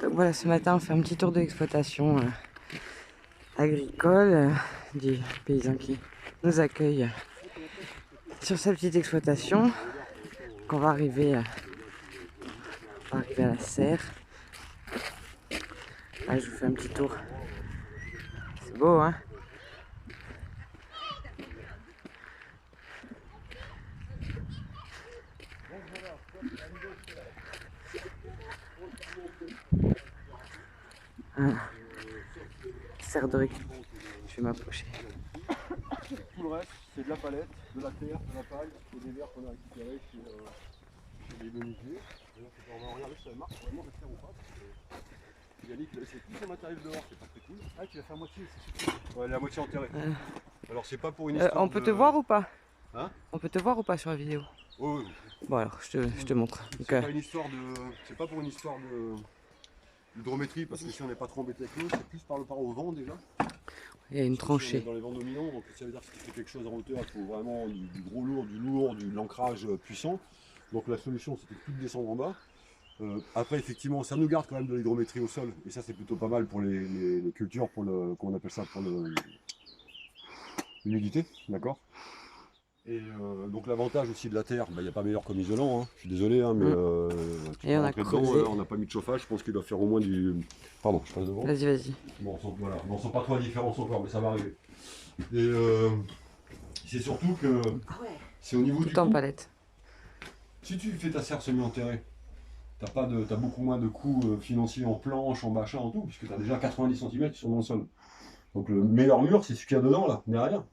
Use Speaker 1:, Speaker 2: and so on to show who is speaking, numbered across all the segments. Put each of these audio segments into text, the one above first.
Speaker 1: Donc voilà, ce matin on fait un petit tour de l'exploitation agricole du paysan qui nous accueille sur sa petite exploitation. Donc on va arriver à la serre. Là je vous fais un petit tour. C'est beau hein. Serre de récup. Je vais m'approcher.
Speaker 2: Tout le reste, c'est de la palette, de la terre, de la paille et des verres qu'on a récupérés chez les menuisiers. On va regarder si ça marche vraiment de terre ou pas. Yannick, c'est tout son matériel dehors, c'est pas très cool. Ah, tu l'as fait à moitié, c'est super. Ouais, la moitié enterrée. Alors, c'est pas pour une histoire.
Speaker 1: On peut te voir ou pas?
Speaker 2: Hein?
Speaker 1: On peut te voir ou pas sur la vidéo?
Speaker 2: Oui.
Speaker 1: Bon, alors je te montre.
Speaker 2: C'est pas une histoire de. C'est pas pour une histoire d'hydrométrie, parce que si on n'est pas trop embêté avec l'eau, c'est plus par rapport au vent déjà.
Speaker 1: Il y a une tranchée.
Speaker 2: Dans les vents dominants, donc ça veut dire que si tu fais quelque chose en hauteur, il faut vraiment du gros lourd, de l'ancrage puissant. Donc la solution c'était de tout descendre en bas. Après effectivement ça nous garde quand même de l'hydrométrie au sol et ça c'est plutôt pas mal pour les cultures, pour le, comment on appelle ça, pour l'humidité, d'accord. Et donc l'avantage aussi de la terre, il n'y a pas meilleur comme isolant, hein. Je suis désolé, hein, mais tu peux rentrer dedans, on n'a pas mis de chauffage, je pense qu'il doit faire au moins du... Pardon, je passe devant.
Speaker 1: Vas-y.
Speaker 2: Bon, voilà. On sent pas trop la différence encore, mais ça va arriver. Et c'est surtout que c'est au niveau
Speaker 1: tout
Speaker 2: du
Speaker 1: en
Speaker 2: coût.
Speaker 1: palette.
Speaker 2: Si tu fais ta serre semi-enterrée, t'as beaucoup moins de coûts financiers en planches, en machin, en tout, puisque tu as déjà 90 cm qui sont dans le sol. Donc le meilleur mur, c'est celui qu'il y a dedans, là, derrière.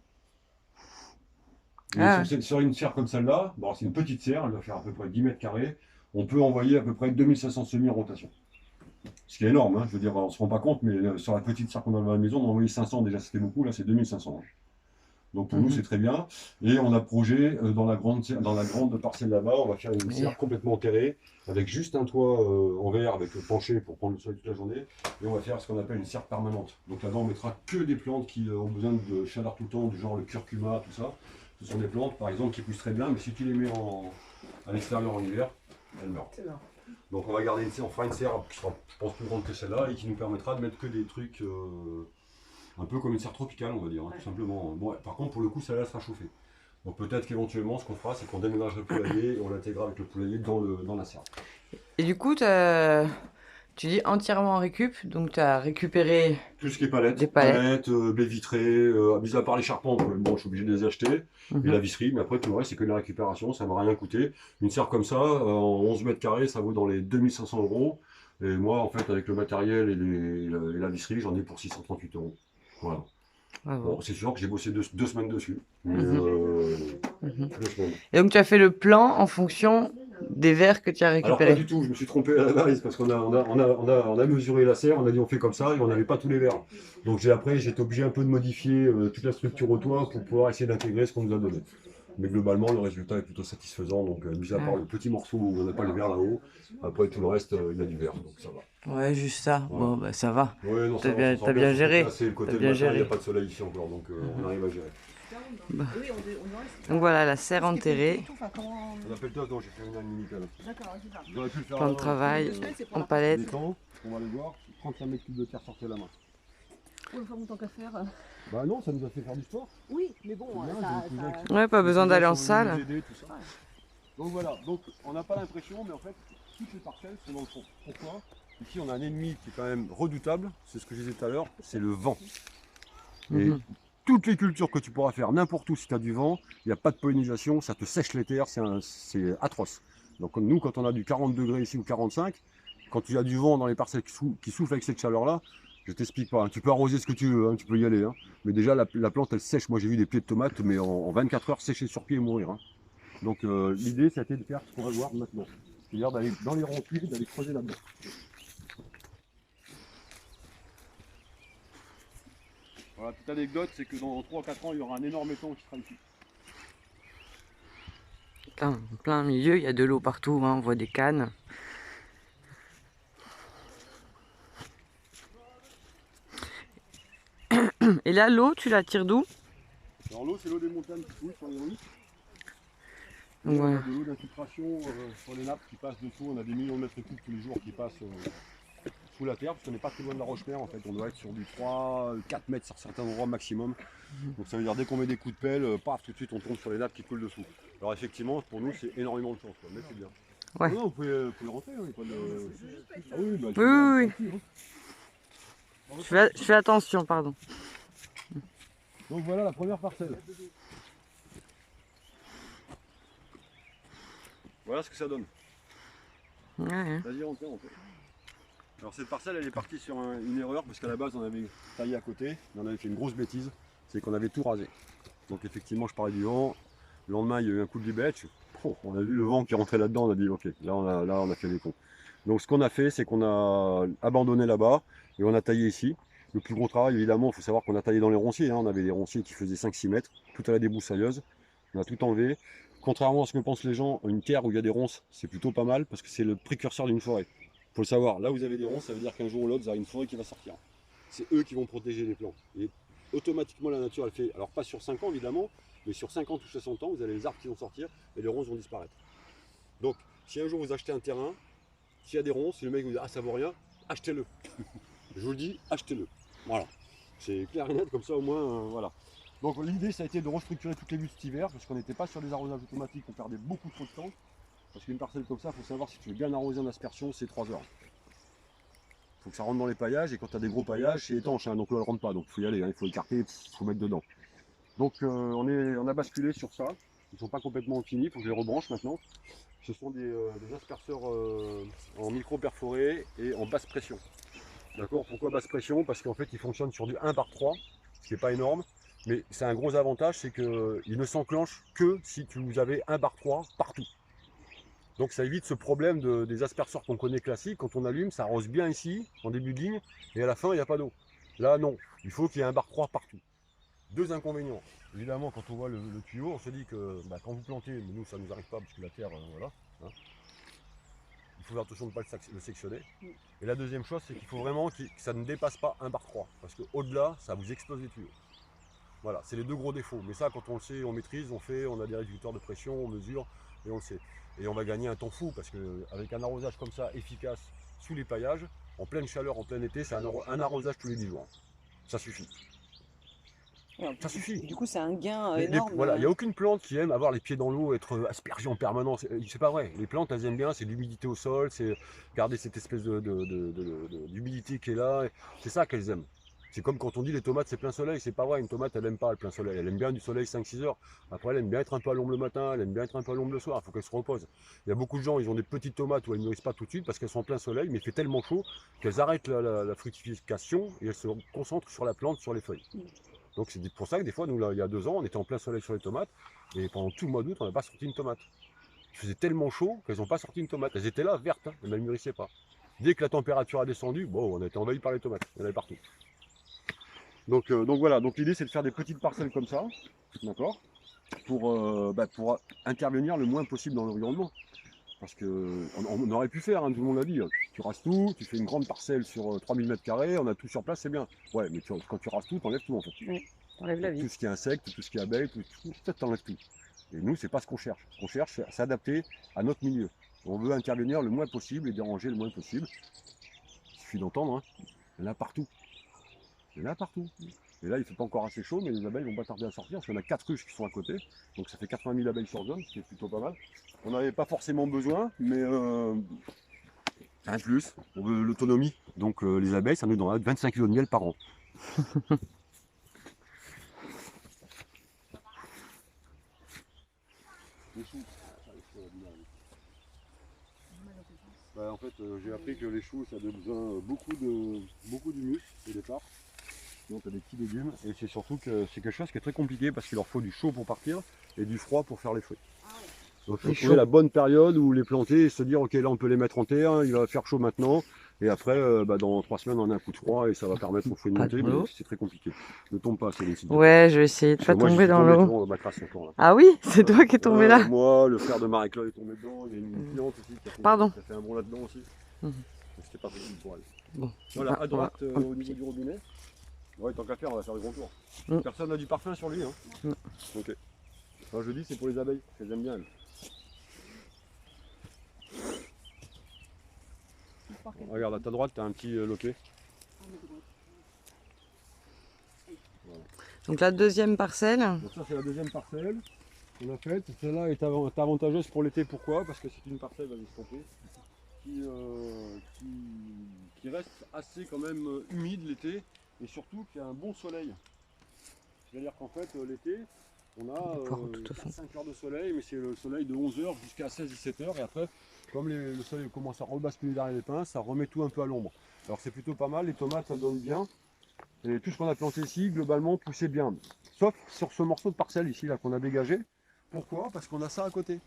Speaker 2: Et sur une serre comme celle-là, bon, c'est une petite serre, elle doit faire à peu près 10 mètres carrés, on peut envoyer à peu près 2500 semis en rotation. Ce qui est énorme, hein, je veux dire, on ne se rend pas compte, mais sur la petite serre qu'on a dans la maison, on a envoyé 500 déjà, c'était beaucoup, là c'est 2500. Donc pour nous c'est très bien. Et on a projet dans la grande parcelle là-bas, on va faire une serre complètement enterrée, avec juste un toit en verre, avec le penché pour prendre le soleil toute la journée. Et on va faire ce qu'on appelle une serre permanente. Donc là-bas on mettra que des plantes qui ont besoin de chaleur tout le temps, du genre le curcuma, tout ça. Ce sont des plantes par exemple qui poussent très bien, mais si tu les mets à l'extérieur en hiver, elles meurent. Donc on va garder on fera une serre qui sera, je pense, plus grande que celle-là et qui nous permettra de mettre que des trucs un peu comme une serre tropicale, on va dire, hein, tout simplement. Bon, par contre, pour le coup, celle-là sera chauffée. Donc peut-être qu'éventuellement, ce qu'on fera, c'est qu'on déménagera le poulailler et on l'intégrera avec le poulailler dans la serre.
Speaker 1: Et du coup, tu dis entièrement en récup, donc tu as récupéré
Speaker 2: tout ce qui est palettes, baies vitrées, mis à part les charpentes, bon, je suis obligé de les acheter, et la visserie, mais après tout le reste, c'est que la récupération, ça ne m'a rien coûté. Une serre comme ça, en 11 mètres carrés, ça vaut dans les 2500 €. Et moi, en fait, avec le matériel et la visserie, j'en ai pour 638 €. Voilà. Bon, c'est sûr que j'ai bossé deux semaines dessus. Mais, 2 semaines.
Speaker 1: Et donc tu as fait le plan en fonction des verres que tu as récupérés?
Speaker 2: Alors pas du tout, je me suis trompé à la base parce qu'on a mesuré la serre, on a dit on fait comme ça et on n'avait pas tous les verres. Donc après j'étais obligé un peu de modifier toute la structure au toit pour pouvoir essayer d'intégrer ce qu'on nous a donné. Mais globalement le résultat est plutôt satisfaisant, donc mis à part le petit morceau où on n'a pas le verre là-haut, après tout le reste il y a du verre, donc ça va.
Speaker 1: Ouais, juste ça, voilà. Bon bah ça va.
Speaker 2: Ouais,
Speaker 1: t'as bien géré.
Speaker 2: C'est le côté matin, il n'y a pas de soleil ici encore, donc on arrive à gérer.
Speaker 1: Bah. Donc voilà, la serre enterrée.
Speaker 2: On appelle toi, donc j'ai fait une animicale. D'accord,
Speaker 1: plan de travail en palette.
Speaker 2: On va le voir, 35 mètres cubes de terre sortie à la main.
Speaker 3: On va faire autant qu'à faire.
Speaker 2: Bah non, ça nous a fait faire du sport.
Speaker 3: Oui, mais bon,
Speaker 1: ouais, pas besoin d'aller en salle.
Speaker 2: Donc voilà, donc on n'a pas l'impression, mais en fait, toutes les parcelles sont dans le fond. Pourquoi? Ici, on a un ennemi qui est quand même redoutable, c'est ce que je disais tout à l'heure, c'est le vent. Et toutes les cultures que tu pourras faire n'importe où, si tu as du vent, il n'y a pas de pollinisation, ça te sèche les terres, c'est atroce. Donc nous, quand on a du 40 degrés ici ou 45, quand tu as du vent dans les parcelles qui soufflent avec cette chaleur-là, je t'explique pas, hein. Tu peux arroser ce que tu veux, hein, tu peux y aller, hein. Mais déjà la plante elle sèche. Moi j'ai vu des pieds de tomates, mais en 24 heures sécher sur pied et mourir, hein. Donc l'idée c'était de faire ce qu'on va voir maintenant, c'est-à-dire d'aller dans les ronds-pieds, d'aller creuser là-dedans. Voilà, petite anecdote, c'est que dans 3 ou 4 ans, il y aura un énorme étang qui sera ici.
Speaker 1: En plein milieu, il y a de l'eau partout, hein, on voit des cannes. Et là, l'eau, tu la tires d'où?
Speaker 2: Alors l'eau, c'est l'eau des montagnes qui coule sur les rues. On
Speaker 1: Ouais.
Speaker 2: a de l'eau d'infiltration sur les nappes qui passent dessous. On a des millions de mètres cubes tous les jours qui passent sous la terre, parce qu'on n'est pas très loin de la roche-mère en fait. On doit être sur du 3-4 mètres sur certains endroits maximum. Donc ça veut dire dès qu'on met des coups de pelle, paf, tout de suite on tombe sur les nappes qui coulent dessous. Alors effectivement, pour nous c'est énormément de chance, quoi. Mais c'est bien.
Speaker 1: Ouais.
Speaker 2: Non, vous pouvez rentrer, hein, pas de... Ah oui, bah,
Speaker 1: Oui. Je fais attention, pardon.
Speaker 2: Donc voilà la première parcelle. Voilà ce que ça donne.
Speaker 1: Ouais.
Speaker 2: Vas-y, rentrez. Alors cette parcelle elle est partie sur une erreur parce qu'à la base on avait taillé à côté, mais on avait fait une grosse bêtise, c'est qu'on avait tout rasé. Donc effectivement je parlais du vent, le lendemain il y a eu un coup de libette, on a vu le vent qui rentrait là-dedans, on a dit ok, là on a fait des cons. Donc ce qu'on a fait c'est qu'on a abandonné là-bas et on a taillé ici. Le plus gros travail évidemment, il faut savoir qu'on a taillé dans les ronciers, hein. On avait des ronciers qui faisaient 5-6 mètres, tout à la débroussailleuse, on a tout enlevé. Contrairement à ce que pensent les gens, une terre où il y a des ronces c'est plutôt pas mal parce que c'est le précurseur d'une forêt. Il faut le savoir, là où vous avez des ronces, ça veut dire qu'un jour ou l'autre, vous avez une forêt qui va sortir. C'est eux qui vont protéger les plantes. Et automatiquement, la nature, elle fait, alors pas sur 5 ans évidemment, mais sur 50 ou 60 ans, vous avez les arbres qui vont sortir et les ronces vont disparaître. Donc, si un jour vous achetez un terrain, s'il y a des ronces, si le mec vous dit « Ah, ça vaut rien », achetez-le. Je vous le dis, achetez-le. Voilà. C'est clair et net, comme ça au moins, voilà. Donc l'idée, ça a été de restructurer toutes les buttes cet hiver, parce qu'on n'était pas sur des arrosages automatiques, on perdait beaucoup trop de temps. Parce qu'une parcelle comme ça, il faut savoir si tu veux bien arroser en aspersion, c'est 3 heures. Il faut que ça rentre dans les paillages, et quand tu as des gros paillages, c'est étanche, hein, donc l'eau ne rentre pas, donc il faut y aller, hein, il faut écarter, il faut mettre dedans. Donc on a basculé sur ça, ils ne sont pas complètement finis, il faut que je les rebranche maintenant. Ce sont des asperceurs en micro perforé et en basse pression. D'accord. Pourquoi basse pression? Parce qu'en fait ils fonctionnent sur du 1/3, ce qui n'est pas énorme, mais c'est un gros avantage, c'est qu'ils ne s'enclenchent que si vous avez 1/3 partout. Donc ça évite ce problème des asperceurs qu'on connaît classiques. Quand on allume, ça arrose bien ici, en début de ligne, et à la fin, il n'y a pas d'eau. Là, non. Il faut qu'il y ait 1/3 partout. Deux inconvénients. Évidemment, quand on voit le tuyau, on se dit que quand vous plantez, mais nous, ça ne nous arrive pas, parce que la terre, voilà. Hein, il faut faire attention de ne pas le sectionner. Et la deuxième chose, c'est qu'il faut vraiment que ça ne dépasse pas 1/3. Parce qu'au-delà, ça vous explose les tuyaux. Voilà, c'est les deux gros défauts. Mais ça, quand on le sait, on maîtrise, on a des réducteurs de pression, on mesure, et on le sait. Et on va gagner un temps fou, parce qu'avec un arrosage comme ça, efficace, sous les paillages, en pleine chaleur, en plein été, c'est un arrosage tous les 10 jours. Ça suffit. Ça suffit.
Speaker 3: Du coup, c'est un gain
Speaker 2: Mais
Speaker 3: énorme.
Speaker 2: voilà, il n'y a aucune plante qui aime avoir les pieds dans l'eau, être aspergée en permanence. C'est pas vrai. Les plantes, elles aiment bien, c'est l'humidité au sol, c'est garder cette espèce d'humidité qui est là. C'est ça qu'elles aiment. C'est comme quand on dit les tomates c'est plein soleil, c'est pas vrai, une tomate elle aime pas le plein soleil, elle aime bien du soleil 5-6 heures, après elle aime bien être un peu à l'ombre le matin, elle aime bien être un peu à l'ombre le soir, il faut qu'elle se repose. Il y a beaucoup de gens, ils ont des petites tomates où elles ne nourrissent pas tout de suite parce qu'elles sont en plein soleil, mais il fait tellement chaud qu'elles arrêtent la fructification et elles se concentrent sur la plante, sur les feuilles. Donc c'est pour ça que des fois, nous là, il y a 2 ans, on était en plein soleil sur les tomates, et pendant tout le mois d'août, on n'a pas sorti une tomate. Il faisait tellement chaud qu'elles n'ont pas sorti une tomate, elles étaient là, vertes, hein, mais elles ne mûrissaient pas. Dès que la température a descendu, bon, on a été envahi par les tomates, il y en avait partout. Donc voilà, donc l'idée c'est de faire des petites parcelles comme ça, d'accord, pour intervenir le moins possible dans l'environnement. Parce qu'on aurait pu faire, hein, tout le monde l'a dit, tu rases tout, tu fais une grande parcelle sur 3000 m², on a tout sur place, c'est bien. Ouais, mais quand tu rases tout, t'enlèves tout en fait.
Speaker 3: Oui, t'enlèves la vie.
Speaker 2: Tout ce qui est insectes, tout ce qui est abeilles, tout t'enlèves tout. Et nous, c'est pas ce qu'on cherche. Ce qu'on cherche, c'est s'adapter à notre milieu. On veut intervenir le moins possible et déranger le moins possible. Il suffit d'entendre, hein. Il y en a partout. Il y en a partout. Et là, il ne fait pas encore assez chaud, mais les abeilles vont pas tarder à sortir, parce qu'il y en a 4 ruches qui sont à côté. Donc ça fait 80 000 abeilles sur zone, ce qui est plutôt pas mal. On n'avait pas forcément besoin, mais un plus, on veut l'autonomie. Donc les abeilles, ça nous donne 25 kg de miel par an. Les choux. En fait, j'ai appris que les choux, ça a besoin beaucoup d'humus au départ. Donc des petits légumes, et c'est surtout que c'est quelque chose qui est très compliqué parce qu'il leur faut du chaud pour partir et du froid pour faire les fruits. Donc il faut trouver la bonne période où les planter et se dire ok, là on peut les mettre en terre, il va faire chaud maintenant, et après dans 3 semaines on a un coup de froid et ça va permettre aux fruits de monter, mais c'est très compliqué. Ne tombe pas, Céline.
Speaker 1: Ouais, je vais essayer de pas tomber dans l'eau.
Speaker 2: Encore,
Speaker 1: ah oui, c'est toi qui es tombé là.
Speaker 2: Moi, le frère de Marie-Claude est tombé dedans, il y a une cliente aussi qui a fait un bon là-dedans aussi. C'était pas possible pour elle.
Speaker 1: Bon.
Speaker 2: Voilà, à droite au niveau du robinet. Ouais, tant qu'à faire, on va faire le grand tour. Personne n'a du parfum sur lui, hein. Ok. Alors je dis, c'est pour les abeilles, qu'elles aiment bien elles. Regarde, à ta droite, tu as un petit loquet. Voilà.
Speaker 1: Donc la deuxième parcelle.
Speaker 2: Donc ça, c'est la deuxième parcelle qu'on a faite. Celle-là est avantageuse pour l'été. Pourquoi? Parce que c'est une parcelle, vas-y, se tromper, qui reste assez quand même humide l'été et surtout qui a un bon soleil. C'est-à-dire qu'en fait, l'été, on a 5 heures de soleil, mais c'est le soleil de 11 h jusqu'à 16-17 h. Et après, comme le soleil commence à rebasculer derrière les pins, ça remet tout un peu à l'ombre. Alors c'est plutôt pas mal, les tomates ça donne bien. Et tout ce qu'on a planté ici, globalement, poussait bien. Sauf sur ce morceau de parcelle ici, là, qu'on a dégagé. Pourquoi? Parce qu'on a ça à côté.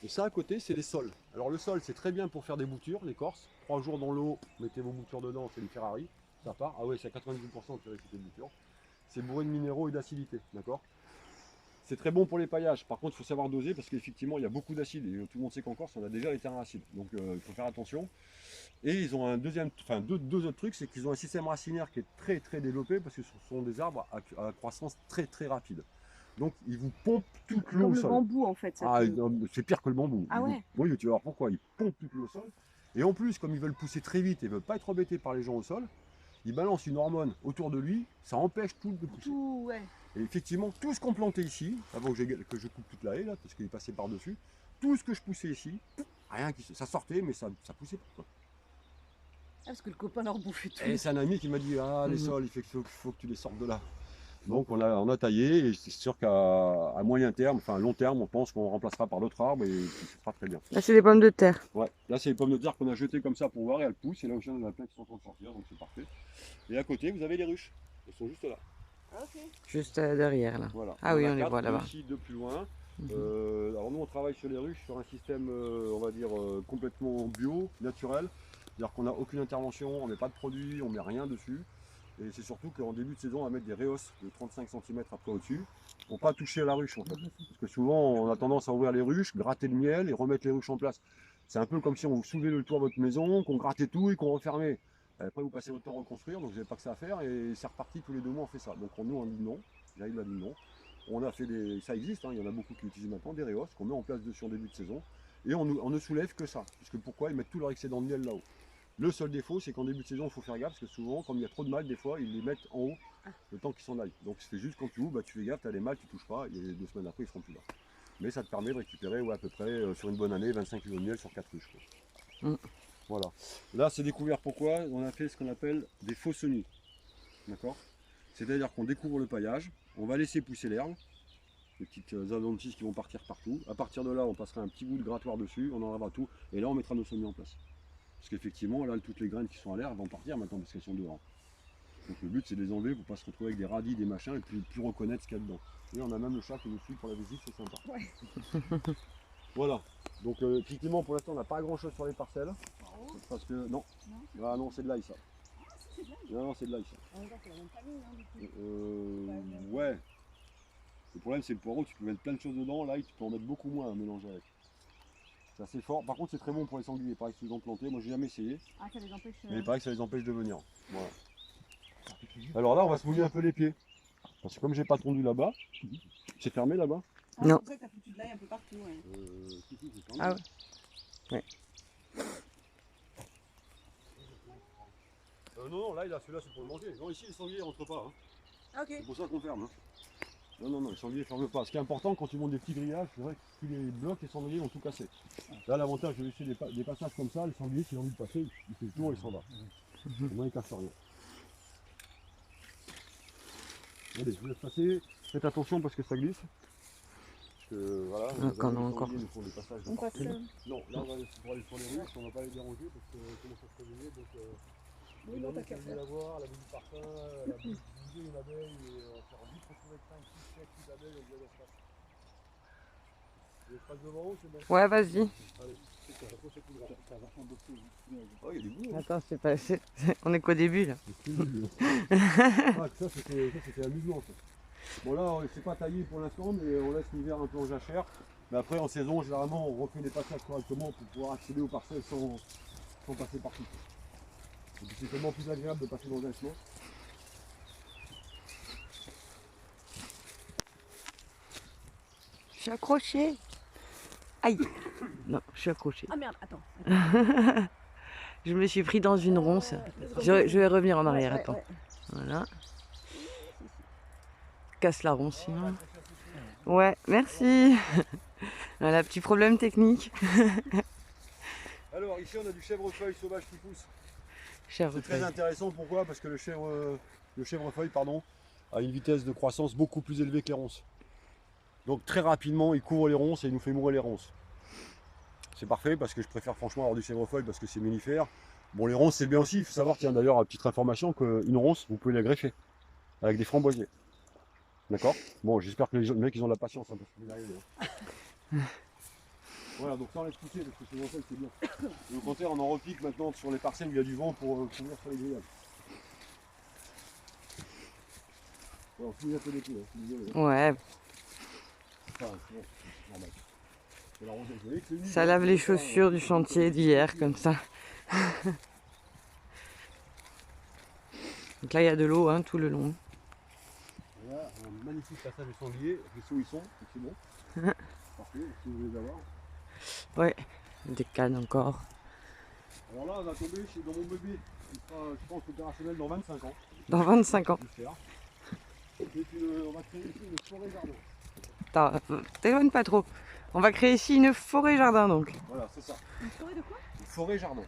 Speaker 2: Et ça à côté, c'est les sols. Alors le sol, c'est très bien pour faire des boutures, l'écorce. 3 jours dans l'eau, mettez vos boutures dedans, c'est une Ferrari. Ça part. Ah ouais, c'est à 98% de péricité de bouture. C'est bourré de minéraux et d'acidité, d'accord? C'est très bon pour les paillages. Par contre, il faut savoir doser parce qu'effectivement, il y a beaucoup d'acide. Et tout le monde sait qu'en Corse, on a déjà les terrains acides. Donc il faut faire attention. Et ils ont un deuxième, enfin deux autres trucs, c'est qu'ils ont un système racinaire qui est très développé parce que ce sont des arbres à croissance très rapide. Donc ils vous pompent toute l'eau au sol.
Speaker 3: Comme le bambou en fait.
Speaker 2: Ah, c'est pire que le bambou.
Speaker 3: Ah ouais.
Speaker 2: Oui, tu vas voir pourquoi. Ils pompent toute l'eau au sol. Et en plus, comme ils veulent pousser très vite et ne veulent pas être embêtés par les gens au sol, ils balancent une hormone autour de lui, ça empêche tout de pousser.
Speaker 3: Tout, ouais.
Speaker 2: Et effectivement, tout ce qu'on plantait ici, avant que je coupe toute la haie là, parce qu'il est passé par-dessus, tout ce que je poussais ici, rien qui ça sortait, mais ça poussait pas, quoi.
Speaker 3: Ah, parce que le copain leur bouffait tout.
Speaker 2: Et c'est un ami qui m'a dit, ah les sols, il faut que tu les sortes de là. Donc on a taillé et c'est sûr qu'à moyen terme, enfin long terme, on pense qu'on remplacera par d'autres arbres et ça sera très bien.
Speaker 1: Là c'est des pommes de terre.
Speaker 2: Ouais, là c'est les pommes de terre qu'on a jetées comme ça pour voir et elles poussent. Et là aussi on en a plein qui sont en train de sortir, donc c'est parfait. Et à côté vous avez les ruches, elles sont juste là.
Speaker 3: Ah, ok.
Speaker 1: Juste derrière là.
Speaker 2: Voilà.
Speaker 1: Ah oui,
Speaker 2: a
Speaker 1: on les
Speaker 2: 4,
Speaker 1: voit là-bas.
Speaker 2: Ici, 2 plus loin. Alors nous on travaille sur les ruches sur un système on va dire complètement bio, naturel. C'est-à-dire qu'on n'a aucune intervention, on met pas de produits, on met rien dessus. Et c'est surtout qu'en début de saison on va mettre des réhausses de 35 cm après au-dessus pour pas toucher à la ruche en fait. Parce que souvent on a tendance à ouvrir les ruches, gratter le miel et remettre les ruches en place. C'est un peu comme si on soulevait le toit de votre maison, qu'on grattait tout et qu'on refermait. Après vous passez votre temps à reconstruire, donc vous n'avez pas que ça à faire et c'est reparti tous les 2 mois on fait ça. Donc nous on dit non, Jaïd a dit non. On a fait des. Ça existe, hein, il y en a beaucoup qui utilisent maintenant, des réhausses qu'on met en place dessus en début de saison. Et on ne soulève que ça. Puisque pourquoi? Ils mettent tout leur excédent de miel là-haut. Le seul défaut, c'est qu'en début de saison, il faut faire gaffe, parce que souvent, comme il y a trop de mâles, des fois, ils les mettent en haut, le temps qu'ils s'en aillent. Donc c'est juste quand tu ouvres, bah, tu fais gaffe, tu as les mâles, tu touches pas, et 2 semaines après, ils seront plus là. Mais ça te permet de récupérer à peu près, sur une bonne année, 25 kg de miel sur 4 ruches. Voilà. Là, c'est découvert pourquoi on a fait ce qu'on appelle des faux semis. D'accord? C'est-à-dire qu'on découvre le paillage, on va laisser pousser l'herbe, les petites adventices qui vont partir partout. À partir de là, on passera un petit bout de grattoir dessus, on enlèvera tout, et là, on mettra nos semis en place. Parce qu'effectivement, là, toutes les graines qui sont à l'air vont partir maintenant parce qu'elles sont dehors. Donc le but, c'est de les enlever pour ne pas se retrouver avec des radis, des machins, et puis plus reconnaître ce qu'il y a dedans. Et on a même le chat qui nous suit pour la visite, c'est sympa. Ouais. Voilà. Donc effectivement, pour l'instant, on n'a pas grand-chose sur les parcelles. Parce que, non. Ah non, c'est de l'ail, ça. Non, c'est de l'ail, ça. Ouais. Le problème, c'est le poireau, tu peux mettre plein de choses dedans. L'ail, tu peux en mettre beaucoup moins à mélanger avec. C'est assez fort. Par contre, c'est très bon pour les sangliers. Pareil que si vous en plantez. Moi, j'ai jamais essayé.
Speaker 3: Ah, ça les empêche.
Speaker 2: Mais il paraît que ça les empêche de venir. Voilà. Alors là, on va se mouiller un peu les pieds. Parce que comme j'ai pas tondu là-bas, c'est fermé là-bas.
Speaker 3: Ah,
Speaker 1: non.
Speaker 3: C'est pour ça que t'as foutu de l'ail un peu partout. Ouais.
Speaker 2: Si, c'est fermé.
Speaker 1: Ah ouais. Ouais.
Speaker 2: Non, là, celui-là, c'est pour le manger. Non, ici, les sangliers ne rentrent pas. Hein.
Speaker 3: Ah, ok.
Speaker 2: C'est pour ça qu'on ferme. Hein. Non, les sangliers ne ferment pas. Ce qui est important, quand ils montent des petits grillages, c'est vrai que si les blocs, les sangliers vont tout casser. Là, l'avantage de laisser des passages comme ça, les sangliers, s'il a envie de passer, il fait le tour et il s'en va. Au moins, il ne casse rien. Allez, je vous laisse passer. Faites attention parce que ça glisse. Parce que, voilà,
Speaker 1: on a encore.
Speaker 2: Nous font des passages de
Speaker 3: On passe.
Speaker 2: Non, là, on va pour aller sur les ruches, on ne va pas les déranger parce que comment ça se réveiller. Donc,
Speaker 3: Oui, non, t'as qu'à faire.
Speaker 2: la voir, la vue du parfum, la vue d'une abeille, et on va faire vite retrouver 5, 6, 7, 8 abeilles au lieu d'espace. L'espace devant haut, c'est bon.
Speaker 1: Ouais, vas-y.
Speaker 2: Allez, c'est ça, après c'est tout droit. Ça va vachement beaucoup. Oh, il y a des bouts.
Speaker 1: Attends, c'est pas. On est qu'au début là.
Speaker 2: Ah, ça c'était amusant. Ça. Bon là, c'est pas taillé pour l'instant, mais on laisse l'hiver un peu en jachère. Mais après, en saison, généralement, on refait les passages correctement pour pouvoir accéder aux parcelles sans passer partout. Et puis c'est tellement plus agréable de passer dans un chemin.
Speaker 1: Je suis accroché. Aïe. Non, je suis accroché.
Speaker 3: Ah merde, attends.
Speaker 1: Je me suis pris dans une ronce. Je vais revenir en arrière, attends. Voilà. Casse la ronce sinon. Ouais, merci. Voilà, petit problème technique.
Speaker 2: Alors ici on a du chèvrefeuille sauvage qui pousse. C'est
Speaker 1: Chèvrefeuille.
Speaker 2: très intéressant, pourquoi? Parce que le chèvrefeuille a une vitesse de croissance beaucoup plus élevée que les ronces. Donc très rapidement il couvre les ronces et il nous fait mourir les ronces. C'est parfait parce que je préfère franchement avoir du chèvrefeuille parce que c'est mellifère. Bon, les ronces c'est bien aussi, il faut savoir, tiens d'ailleurs, petite information, qu'une ronce vous pouvez la greffer avec des framboisiers. D'accord? Bon, j'espère que les mecs ils ont de la patience hein, parce que vous arrivez, hein. Voilà, donc ça on laisse pousser parce que c'est c'est bien. Et au contraire, on en repique maintenant sur les parcelles où il y a du vent pour couvrir sur les grillages. Ouais, on finit un peu les coups, hein, je suis désolé.
Speaker 1: Ouais,
Speaker 2: Enfin, c'est bon, c'est normal. C'est la rosée, vous voyez que c'est humide,
Speaker 1: ça
Speaker 2: hein,
Speaker 1: lave les
Speaker 2: c'est pas,
Speaker 1: chaussures du chantier d'hier comme ça. Donc là il y a de l'eau hein, tout le long.
Speaker 2: Voilà, un magnifique passage de sanglier, je sais où ils sont, donc c'est bon. Parfait, si vous voulez les avoir.
Speaker 1: Ouais, des cannes encore.
Speaker 2: Alors là, on va tomber dans mon bébé, qui sera, je pense, opérationnel dans 25 ans.
Speaker 1: Dans 25 ans.
Speaker 2: J'espère. On va créer ici une forêt jardin.
Speaker 1: Attends, t'éloigne pas trop. On va créer ici une forêt jardin donc.
Speaker 2: Voilà, c'est ça.
Speaker 3: Une forêt de quoi?
Speaker 2: Une forêt jardin.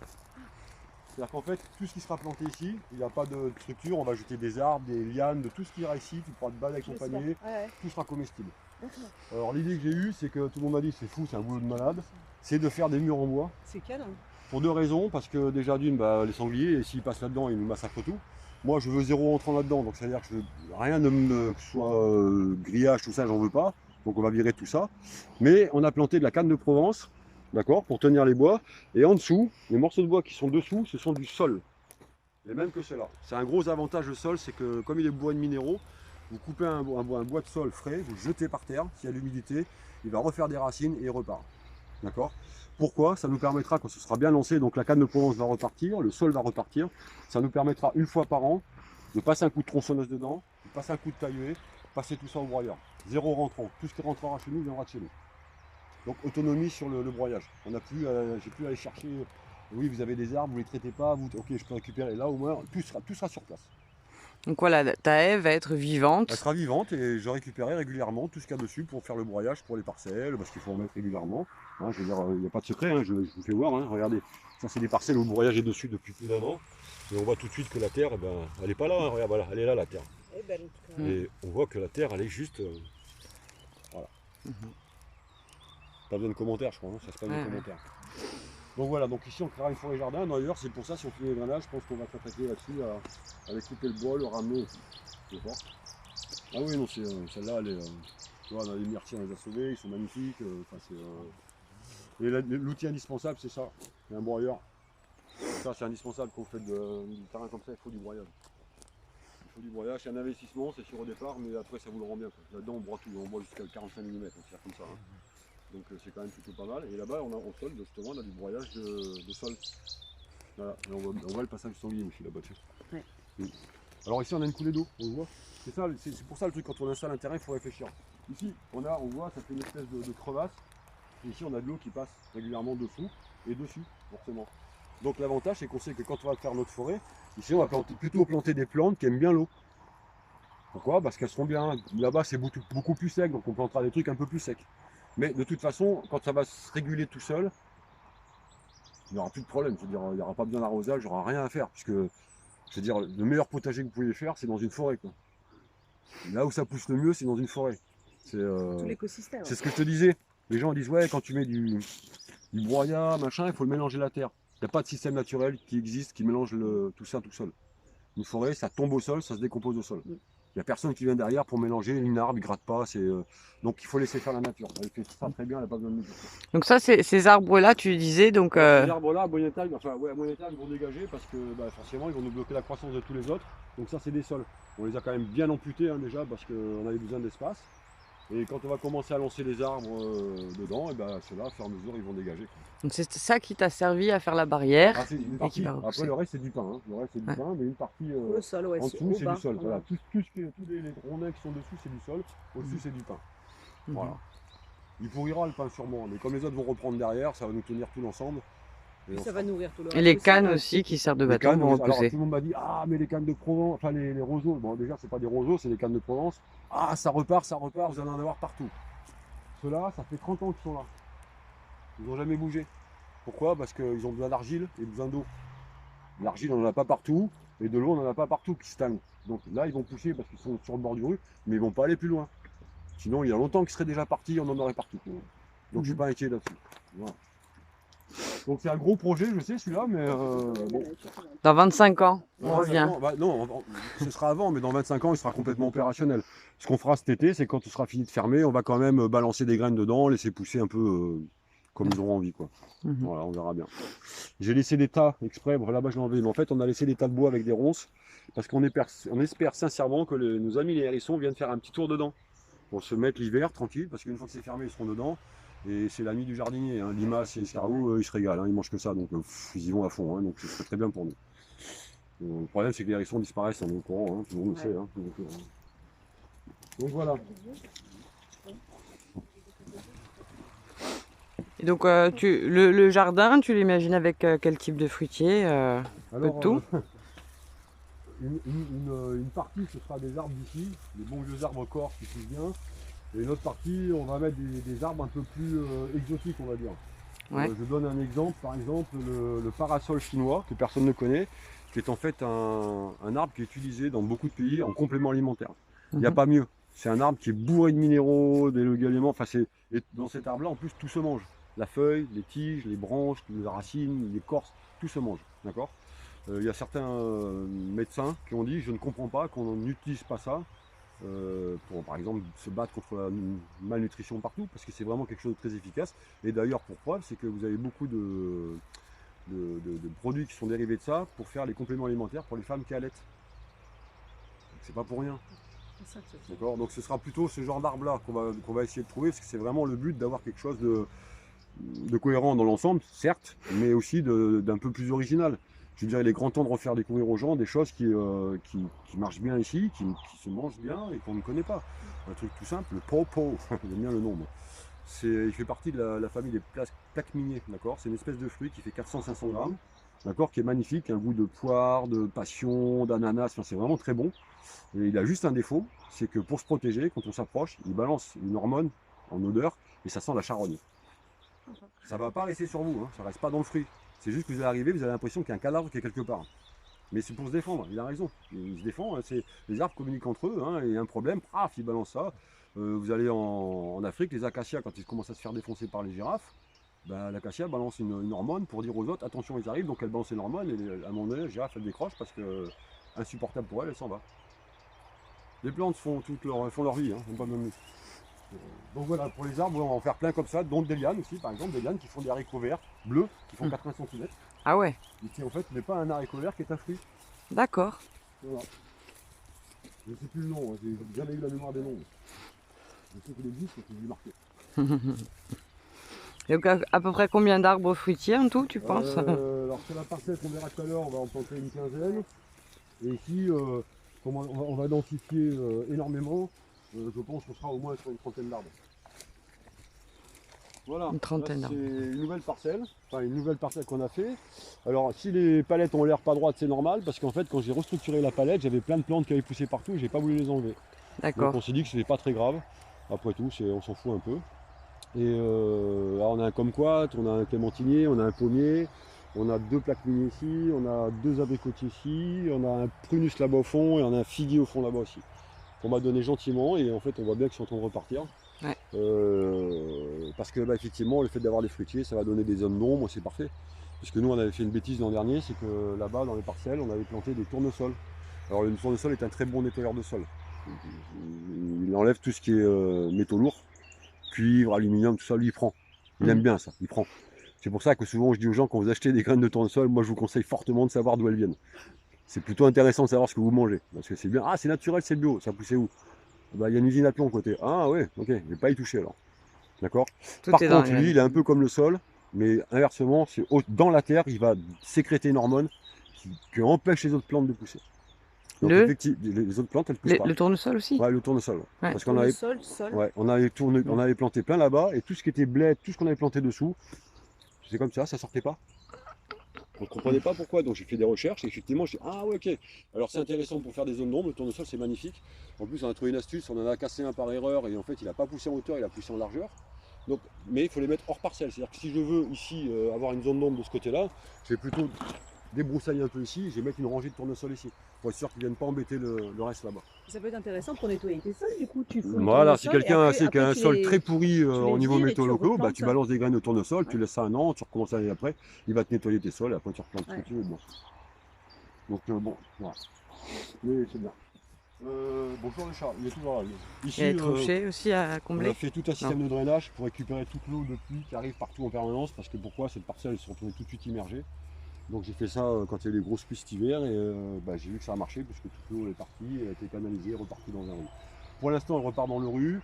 Speaker 2: C'est-à-dire qu'en fait, tout ce qui sera planté ici, il n'y a pas de structure, on va jeter des arbres, des lianes, de tout ce qui ira ici, tu pourras te balader avec ton panier,
Speaker 3: Ouais.
Speaker 2: tout sera comestible.
Speaker 3: D'accord.
Speaker 2: Alors l'idée que j'ai eue, c'est que tout le monde m'a dit c'est fou, c'est un boulot de malade, c'est de faire des murs en bois.
Speaker 3: C'est canon.
Speaker 2: Pour deux raisons, parce que déjà d'une, les sangliers, et s'ils passent là-dedans, ils nous massacrent tout. Moi je veux zéro entrant là-dedans, donc c'est-à-dire que je veux rien que ce soit grillage, tout ça, j'en veux pas. Donc on va virer tout ça. Mais on a planté de la canne de Provence, d'accord, pour tenir les bois. Et en dessous, les morceaux de bois qui sont dessous, ce sont du sol. Les mêmes que ceux-là. C'est un gros avantage le sol, c'est que comme il est bois de minéraux, vous coupez un bois de sol frais, vous le jetez par terre, s'il y a l'humidité, il va refaire des racines et il repart. D'accord? Pourquoi? Ça nous permettra, quand ce sera bien lancé, donc la canne de Provence va repartir, le sol va repartir, ça nous permettra une fois par an de passer un coup de tronçonneuse dedans, de passer un coup de tailleuée, passer tout ça au broyeur. Zéro rentrant, tout ce qui rentrera chez nous viendra de chez nous. Donc autonomie sur le broyage. On n'a plus, j'ai plus à aller chercher, oui vous avez des arbres, vous ne les traitez pas, vous, ok je peux récupérer, là au moins tout sera sur place.
Speaker 1: Donc voilà, ta haie va être vivante.
Speaker 2: Elle sera vivante et je récupérerai régulièrement tout ce qu'il y a dessus pour faire le broyage pour les parcelles, parce qu'il faut en mettre régulièrement. Hein, je veux dire, il n'y a pas de secret, hein, je vous fais voir, hein, regardez. Ça c'est des parcelles où le broyage est dessus depuis plus d'1 an. Et on voit tout de suite que la terre, elle n'est pas là, hein, regarde, voilà, elle est là la terre.
Speaker 3: Elle est belle en tout cas.
Speaker 2: Et on voit que la terre, elle est juste... voilà. Pas besoin de commentaires, je crois, hein, ça se passe des commentaires. Donc voilà, donc ici on créera une forêt jardin. D'ailleurs, c'est pour ça, si on fait les drainages, je pense qu'on va s'attaquer là-dessus, avec couper le bois, le ramener. D'accord. Ah oui, non, celle-là, elle est. Tu vois, on a les myrtilles, on les a sauvés, ils sont magnifiques. Et l'outil indispensable, c'est ça, c'est un broyeur. Ça, c'est indispensable quand vous faites du terrain comme ça, il faut du broyage. Il faut du broyage, c'est un investissement, c'est sûr au départ, mais après ça vous le rend bien. Là-dedans, on broie tout, on broie jusqu'à 45 mm, c'est comme ça. Hein. Donc c'est quand même plutôt pas mal. Et là-bas, au sol, justement, on a du broyage de sol. Voilà, et on voit le passage du sanglier aussi là-bas.
Speaker 3: Ouais.
Speaker 2: Alors ici, on a une coulée d'eau, on le voit. C'est pour ça le truc, quand on installe un terrain, il faut réfléchir. Ici, on voit, ça fait une espèce de crevasse. Et ici, on a de l'eau qui passe régulièrement dessous et dessus, forcément. Donc l'avantage, c'est qu'on sait que quand on va faire notre forêt, ici, on va plutôt planter des plantes qui aiment bien l'eau. Pourquoi? Parce qu'elles seront bien. Là-bas, c'est beaucoup plus sec, donc on plantera des trucs un peu plus secs. Mais de toute façon, quand ça va se réguler tout seul, il n'y aura plus de problème. Je veux dire, il n'y aura pas besoin d'arrosage, il n'y aura rien à faire. Puisque, je veux dire, le meilleur potager que vous pouvez faire, c'est dans une forêt. Quoi. Là où ça pousse le mieux, c'est dans une forêt. C'est
Speaker 3: Tout l'écosystème.
Speaker 2: ce que je te disais. Les gens disent, ouais, quand tu mets du broyat, machin, il faut le mélanger la terre. Il n'y a pas de système naturel qui existe qui mélange tout ça tout seul. Une forêt, ça tombe au sol, ça se décompose au sol. Il n'y a personne qui vient derrière pour mélanger, une arbre, il ne gratte pas. Donc il faut laisser faire la nature. Elle fait ça très bien, elle n'a pas besoin de nous.
Speaker 1: Donc ça, ces arbres-là, tu disais, donc...
Speaker 2: Les arbres-là, à moyen terme, ils vont dégager parce que forcément, ils vont nous bloquer la croissance de tous les autres. Donc ça, c'est des sols. On les a quand même bien amputés hein, déjà parce qu'on avait besoin d'espace. Et quand on va commencer à lancer les arbres dedans, et ceux-là, au fur et à mesure, ils vont dégager.
Speaker 1: Donc c'est ça qui t'a servi à faire la barrière.
Speaker 2: Ah, c'est une partie. Après, le reste, c'est du pain. Hein. Le reste, c'est du pain, mais une partie
Speaker 3: Le sol, ouais,
Speaker 2: en dessous, c'est
Speaker 3: bas,
Speaker 2: du sol.
Speaker 3: voilà.
Speaker 2: Tous les rondins qui sont dessus, c'est du sol. Au-dessus, c'est du pain. Voilà. Il pourrira le pain sûrement, mais comme les autres vont reprendre derrière, ça va nous tenir tout l'ensemble.
Speaker 3: Puis ça va nourrir tout le reste.
Speaker 1: Et les
Speaker 3: aussi.
Speaker 1: cannes aussi qui servent de
Speaker 2: Les
Speaker 1: bâton
Speaker 2: cannes,
Speaker 1: vont
Speaker 2: alors tout
Speaker 1: repousser.
Speaker 2: le monde m'a dit, ah mais les cannes de Provence, enfin les roseaux, bon déjà c'est pas des roseaux, c'est des cannes de Provence. Ah ça repart, vous allez en avoir partout. Ceux-là, ça fait 30 ans qu'ils sont là. Ils n'ont jamais bougé. Pourquoi? Parce qu'ils ont besoin d'argile et besoin d'eau. L'argile, on n'en a pas partout, et de l'eau, on n'en a pas partout qui stagne. Donc là, ils vont pousser parce qu'ils sont sur le bord du rue, mais ils vont pas aller plus loin. Sinon, il y a longtemps qu'ils seraient déjà partis, on en aurait partout. Donc je suis pas inquiet là-dessus. Voilà. Donc c'est un gros projet, je sais celui-là, mais bon.
Speaker 1: Dans 25 ans, on
Speaker 2: Dans 25
Speaker 1: revient.
Speaker 2: ans, bah, non, ce sera avant, mais dans 25 ans, il sera complètement opérationnel. Ce qu'on fera cet été, c'est quand tout sera fini de fermer, on va quand même balancer des graines dedans, laisser pousser un peu comme ils auront envie, quoi.
Speaker 1: Mhm.
Speaker 2: Voilà, on verra bien. J'ai laissé des tas exprès, bon, là-bas je l'ai enlevé, mais en fait on a laissé des tas de bois avec des ronces, parce qu'on espère sincèrement que nos amis les hérissons viennent faire un petit tour dedans, pour se mettre l'hiver tranquille, parce qu'une fois que c'est fermé, ils seront dedans. Et c'est l'ami du jardinier, hein. Limaces et escargots, ils se régalent, hein. Ils mangent que ça, donc ils y vont à fond, hein. Donc ce serait très bien pour nous. Le problème c'est que les hérissons disparaissent, on est au courant, hein. Tout le monde le sait. Hein. Donc voilà.
Speaker 1: Et donc le jardin, tu l'imagines avec quel type de fruitier
Speaker 2: Alors,
Speaker 1: tout
Speaker 2: une partie ce sera des arbres d'ici, des bons vieux arbres corses qui poussent bien. Et une autre partie, on va mettre des arbres un peu plus exotiques, on va dire.
Speaker 1: Ouais.
Speaker 2: Je donne un exemple, par exemple le parasol chinois, que personne ne connaît, qui est en fait un arbre qui est utilisé dans beaucoup de pays en complément alimentaire. Il n'y a
Speaker 1: Mhm.
Speaker 2: pas mieux. C'est un arbre qui est bourré de minéraux, d'éléments, enfin et dans cet arbre-là, en plus, tout se mange. La feuille, les tiges, les branches, les racines, l'écorce, tout se mange. D'accord? Il y a certains médecins qui ont dit, je ne comprends pas qu'on n'utilise pas ça pour par exemple se battre contre la malnutrition partout, parce que c'est vraiment quelque chose de très efficace. Et d'ailleurs, pour preuve, c'est que vous avez beaucoup de produits qui sont dérivés de ça pour faire les compléments alimentaires pour les femmes qui allaitent. C'est pas pour rien.
Speaker 3: C'est ça que ça fait.
Speaker 2: D'accord? Donc ce sera plutôt ce genre d'arbre là qu'on va essayer de trouver, parce que c'est vraiment le but d'avoir quelque chose de cohérent dans l'ensemble, certes, mais aussi d'un peu plus original. Je dirais, il est grand temps de refaire découvrir aux gens des choses qui marchent bien ici, qui se mangent bien et qu'on ne connaît pas. Un truc tout simple, le pawpaw, j'aime bien le nom. Moi. Il fait partie de la famille des plaques-miniers, d'accord? C'est une espèce de fruit qui fait 400-500 grammes, d'accord? Qui est magnifique, un goût de poire, de passion, d'ananas, enfin, c'est vraiment très bon. Et il a juste un défaut, c'est que pour se protéger, quand on s'approche, il balance une hormone en odeur et ça sent la charogne. Ça ne va pas rester sur vous, hein, ça ne reste pas dans le fruit. C'est juste que vous allez arriver, vous avez l'impression qu'il y a un cadavre qui est quelque part. Mais c'est pour se défendre, il a raison. Il se défend, hein, les arbres communiquent entre eux, hein, et il y a un problème, paf, il balance ça. Vous allez en Afrique, les acacias, quand ils commencent à se faire défoncer par les girafes, ben, l'acacia balance une hormone pour dire aux autres, attention, ils arrivent, donc elle balance une hormone, et à un moment donné, la girafe, elle décroche parce que, insupportable pour elle, elle s'en va. Les plantes font leur vie, hein, pas même. Donc voilà, pour les arbres, on va en faire plein comme ça, dont des lianes aussi, par exemple, des lianes qui font des haricots verts bleus, qui font 80 cm.
Speaker 1: Ah ouais,
Speaker 2: Et qui en fait n'est pas un haricot vert qui est un fruit.
Speaker 1: d'accord.
Speaker 2: Voilà. Je ne sais plus le nom, hein, j'ai jamais eu la mémoire des noms. Je sais qu'il existe, parce que je l'ai marqué.
Speaker 1: Et donc à peu près combien d'arbres fruitiers en tout, tu penses?
Speaker 2: Alors sur la parcelle qu'on verra tout à l'heure, on va en planter une quinzaine. Et ici, comme on va densifier énormément, je pense qu'on sera au moins sur une trentaine d'arbres. Voilà,
Speaker 1: Une trentaine
Speaker 2: là,
Speaker 1: d'arbres.
Speaker 2: c'est une nouvelle parcelle qu'on a fait. Alors si les palettes ont l'air pas droites, c'est normal, parce qu'en fait quand j'ai restructuré la palette, j'avais plein de plantes qui avaient poussé partout et j'ai pas voulu les enlever. Donc
Speaker 1: D'accord.
Speaker 2: on s'est dit que c'était pas très grave. Après tout, on s'en fout un peu. Et alors on a un kumquat, on a un clémentinier, on a un pommier, on a 2 plaques-miniers ici, on a 2 abricotiers ici, on a un prunus là-bas au fond et on a un figuier au fond là-bas aussi. On m'a donné gentiment et en fait on voit bien qu'ils sont en train de repartir.
Speaker 1: Ouais.
Speaker 2: Parce que bah, effectivement le fait d'avoir des fruitiers, ça va donner des zones d'ombre, c'est parfait. Parce que nous on avait fait une bêtise l'an dernier, c'est que là-bas dans les parcelles, on avait planté des tournesols. Alors le tournesol est un très bon nettoyeur de sol. Il enlève tout ce qui est métaux lourds, cuivre, aluminium, tout ça, lui il prend. Il aime bien ça, il prend. C'est pour ça que souvent je dis aux gens, quand vous achetez des graines de tournesol, moi je vous conseille fortement de savoir d'où elles viennent. C'est plutôt intéressant de savoir ce que vous mangez. Parce que c'est bien, ah c'est naturel, c'est bio, ça poussait où? Bah, il y a une usine à plomb à côté. Ah ouais, ok, je ne vais pas y toucher alors. D'accord?
Speaker 1: Tout
Speaker 2: Par
Speaker 1: est dans
Speaker 2: contre,
Speaker 1: les
Speaker 2: lui, il est un peu comme le sol, mais inversement, dans la terre, il va sécréter une hormone qui empêche les autres plantes de pousser. Donc effectivement, les autres plantes, elles poussent pas.
Speaker 1: Le tournesol aussi?
Speaker 2: Ouais, le tournesol. Ouais.
Speaker 1: Ouais.
Speaker 2: Parce qu'on avait,
Speaker 3: Sol.
Speaker 2: ouais, on avait planté plein là-bas, et tout ce qui était blé, tout ce qu'on avait planté dessous, c'est comme ça sortait pas. On ne comprenait pas pourquoi, donc j'ai fait des recherches et effectivement, je dis ah ouais, ok. Alors c'est intéressant pour faire des zones d'ombre, le tournesol c'est magnifique. En plus, on a trouvé une astuce, on en a cassé un par erreur et en fait, il n'a pas poussé en hauteur, il a poussé en largeur. Donc, mais il faut les mettre hors parcelle. C'est-à-dire que si je veux ici avoir une zone d'ombre de ce côté-là, je vais plutôt débroussailler un peu ici, je vais mettre une rangée de tournesol ici, pour être sûr qu'ils ne viennent pas embêter le reste là-bas.
Speaker 3: Ça peut être intéressant pour nettoyer tes sols, du coup, tu fous le
Speaker 2: Voilà, si
Speaker 3: tournesol et
Speaker 2: quelqu'un
Speaker 3: après
Speaker 2: qui a un
Speaker 3: tu
Speaker 2: sol
Speaker 3: les-
Speaker 2: très pourri
Speaker 3: tu
Speaker 2: au
Speaker 3: les
Speaker 2: niveau
Speaker 3: vires et
Speaker 2: métaux
Speaker 3: tu
Speaker 2: locaux, bah,
Speaker 3: replantes.
Speaker 2: tu balances des graines de tournesol, tu
Speaker 3: Ouais.
Speaker 2: laisses ça un an, tu recommences l'année après, il va te nettoyer tes sols et après tu replantes ce
Speaker 3: Ouais.
Speaker 2: que tu veux dedans. Donc bon, voilà. Mais c'est bien. Bonjour le chat, il est toujours là.
Speaker 1: Il y a
Speaker 2: Ici,
Speaker 1: les tranchées aussi à
Speaker 2: on a
Speaker 1: combler.
Speaker 2: fait tout un système de drainage pour récupérer toute l'eau de pluie qui arrive partout en permanence, parce que pourquoi cette parcelle se retrouvait tout de suite immergée. Donc j'ai fait ça quand il y a eu les grosses pluies cet hiver et j'ai vu que ça a marché parce que toute l'eau est partie, elle a été canalisée, repartie dans un rue. Pour l'instant elle repart dans le rue.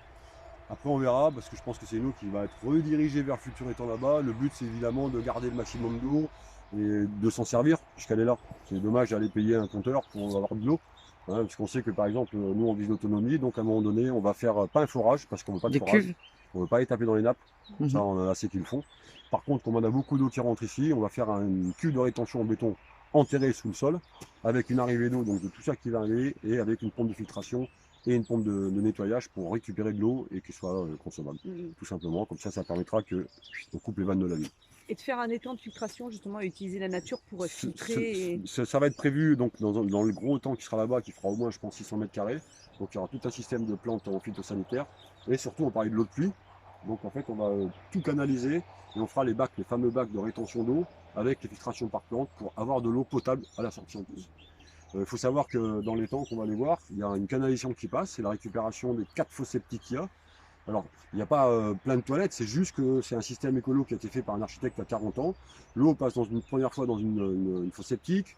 Speaker 2: Après on verra parce que je pense que c'est une eau qui va être redirigée vers le futur étang là-bas. Le but c'est évidemment de garder le maximum d'eau et de s'en servir puisqu'elle est là. C'est dommage d'aller payer un compteur pour avoir de l'eau. Hein, puisqu'on sait que par exemple nous on vise l'autonomie, donc à un moment donné on va faire pas un forage parce qu'on ne veut pas de
Speaker 1: Des
Speaker 2: forage.
Speaker 1: cuves.
Speaker 2: On ne veut pas les taper dans les nappes.
Speaker 1: Mhm.
Speaker 2: Ça on en a assez qui le font. Par contre, comme on a beaucoup d'eau qui rentre ici, on va faire une cuve de rétention en béton enterrée sous le sol, avec une arrivée d'eau donc de tout ça qui va arriver, et avec une pompe de filtration et une pompe de nettoyage pour récupérer de l'eau et qu'elle soit consommable. Tout simplement, comme ça permettra qu'on coupe les vannes de la ville.
Speaker 3: Et de faire un étang de filtration, justement, et utiliser la nature pour filtrer. Et...
Speaker 2: Ça va être prévu donc, dans le gros temps qui sera là-bas, qui fera au moins, je pense, 600 mètres carrés. Donc il y aura tout un système de plantes en phytosanitaire. Et surtout, on parlait de l'eau de pluie. Donc en fait, on va tout canaliser et on fera les bacs, les fameux bacs de rétention d'eau avec les filtrations par plante pour avoir de l'eau potable à la sortie en plus. Il faut savoir que dans les temps qu'on va aller voir, il y a une canalisation qui passe, c'est la récupération des 4 fosses septiques qu'il y a. Alors, il n'y a pas plein de toilettes, c'est juste que c'est un système écolo qui a été fait par un architecte il y a 40 ans. L'eau passe dans une première fois dans une fosse septique,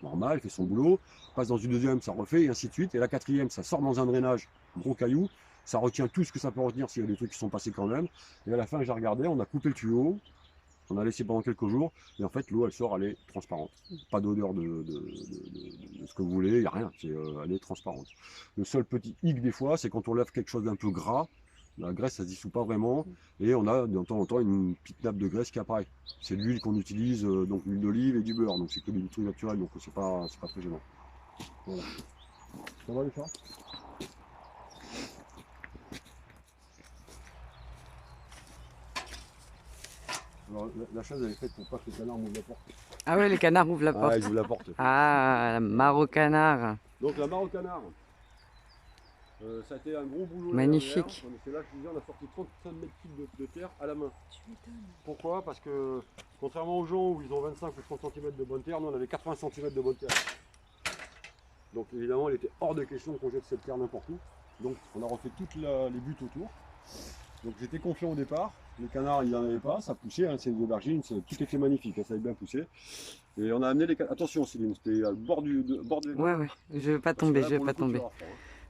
Speaker 2: normal, fait son boulot, passe dans une deuxième, ça refait, et ainsi de suite. Et la quatrième, ça sort dans un drainage, gros caillou, ça retient tout ce que ça peut retenir s'il y a des trucs qui sont passés quand même. Et à la fin, j'ai regardé, on a coupé le tuyau, on a laissé pendant quelques jours, et en fait, l'eau, elle sort, elle est transparente. Pas d'odeur de ce que vous voulez, il n'y a rien, elle est transparente. Le seul petit hic des fois, c'est quand on lève quelque chose d'un peu gras, la graisse, ça ne se dissout pas vraiment, et on a de temps en temps une petite nappe de graisse qui apparaît. C'est l'huile qu'on utilise, donc l'huile d'olive et du beurre, donc c'est que des trucs naturels, donc c'est pas très gênant. Voilà. Ça va les chats? Alors la chaise elle est faite pour pas que les canards m'ouvrent la porte.
Speaker 1: Ah ouais, les canards ouvrent la porte.
Speaker 2: Ah, ils ouvrent la porte.
Speaker 1: Ah, la mare au canard.
Speaker 2: Donc la mare au canard. Ça a été un gros boulot.
Speaker 1: Magnifique.
Speaker 2: C'est là que je disais, on a sorti 35 mètres cubes de terre à la main.
Speaker 3: Tu m'étonnes.
Speaker 2: Pourquoi? Parce que contrairement aux gens où ils ont 25 ou 30 cm de bonne terre, nous on avait 80 cm de bonne terre. Donc évidemment, il était hors de question qu'on jette cette terre n'importe où. Donc on a refait toutes les buttes autour. Donc j'étais confiant au départ. Les canards, il n'y en avait pas, ça poussait, hein, c'est des aubergines, tout était magnifique, hein, ça avait bien poussé. Et on a amené les canards. Attention Céline, c'était à bord du
Speaker 1: Ouais, ouais, je vais pas tomber, je vais pas tomber.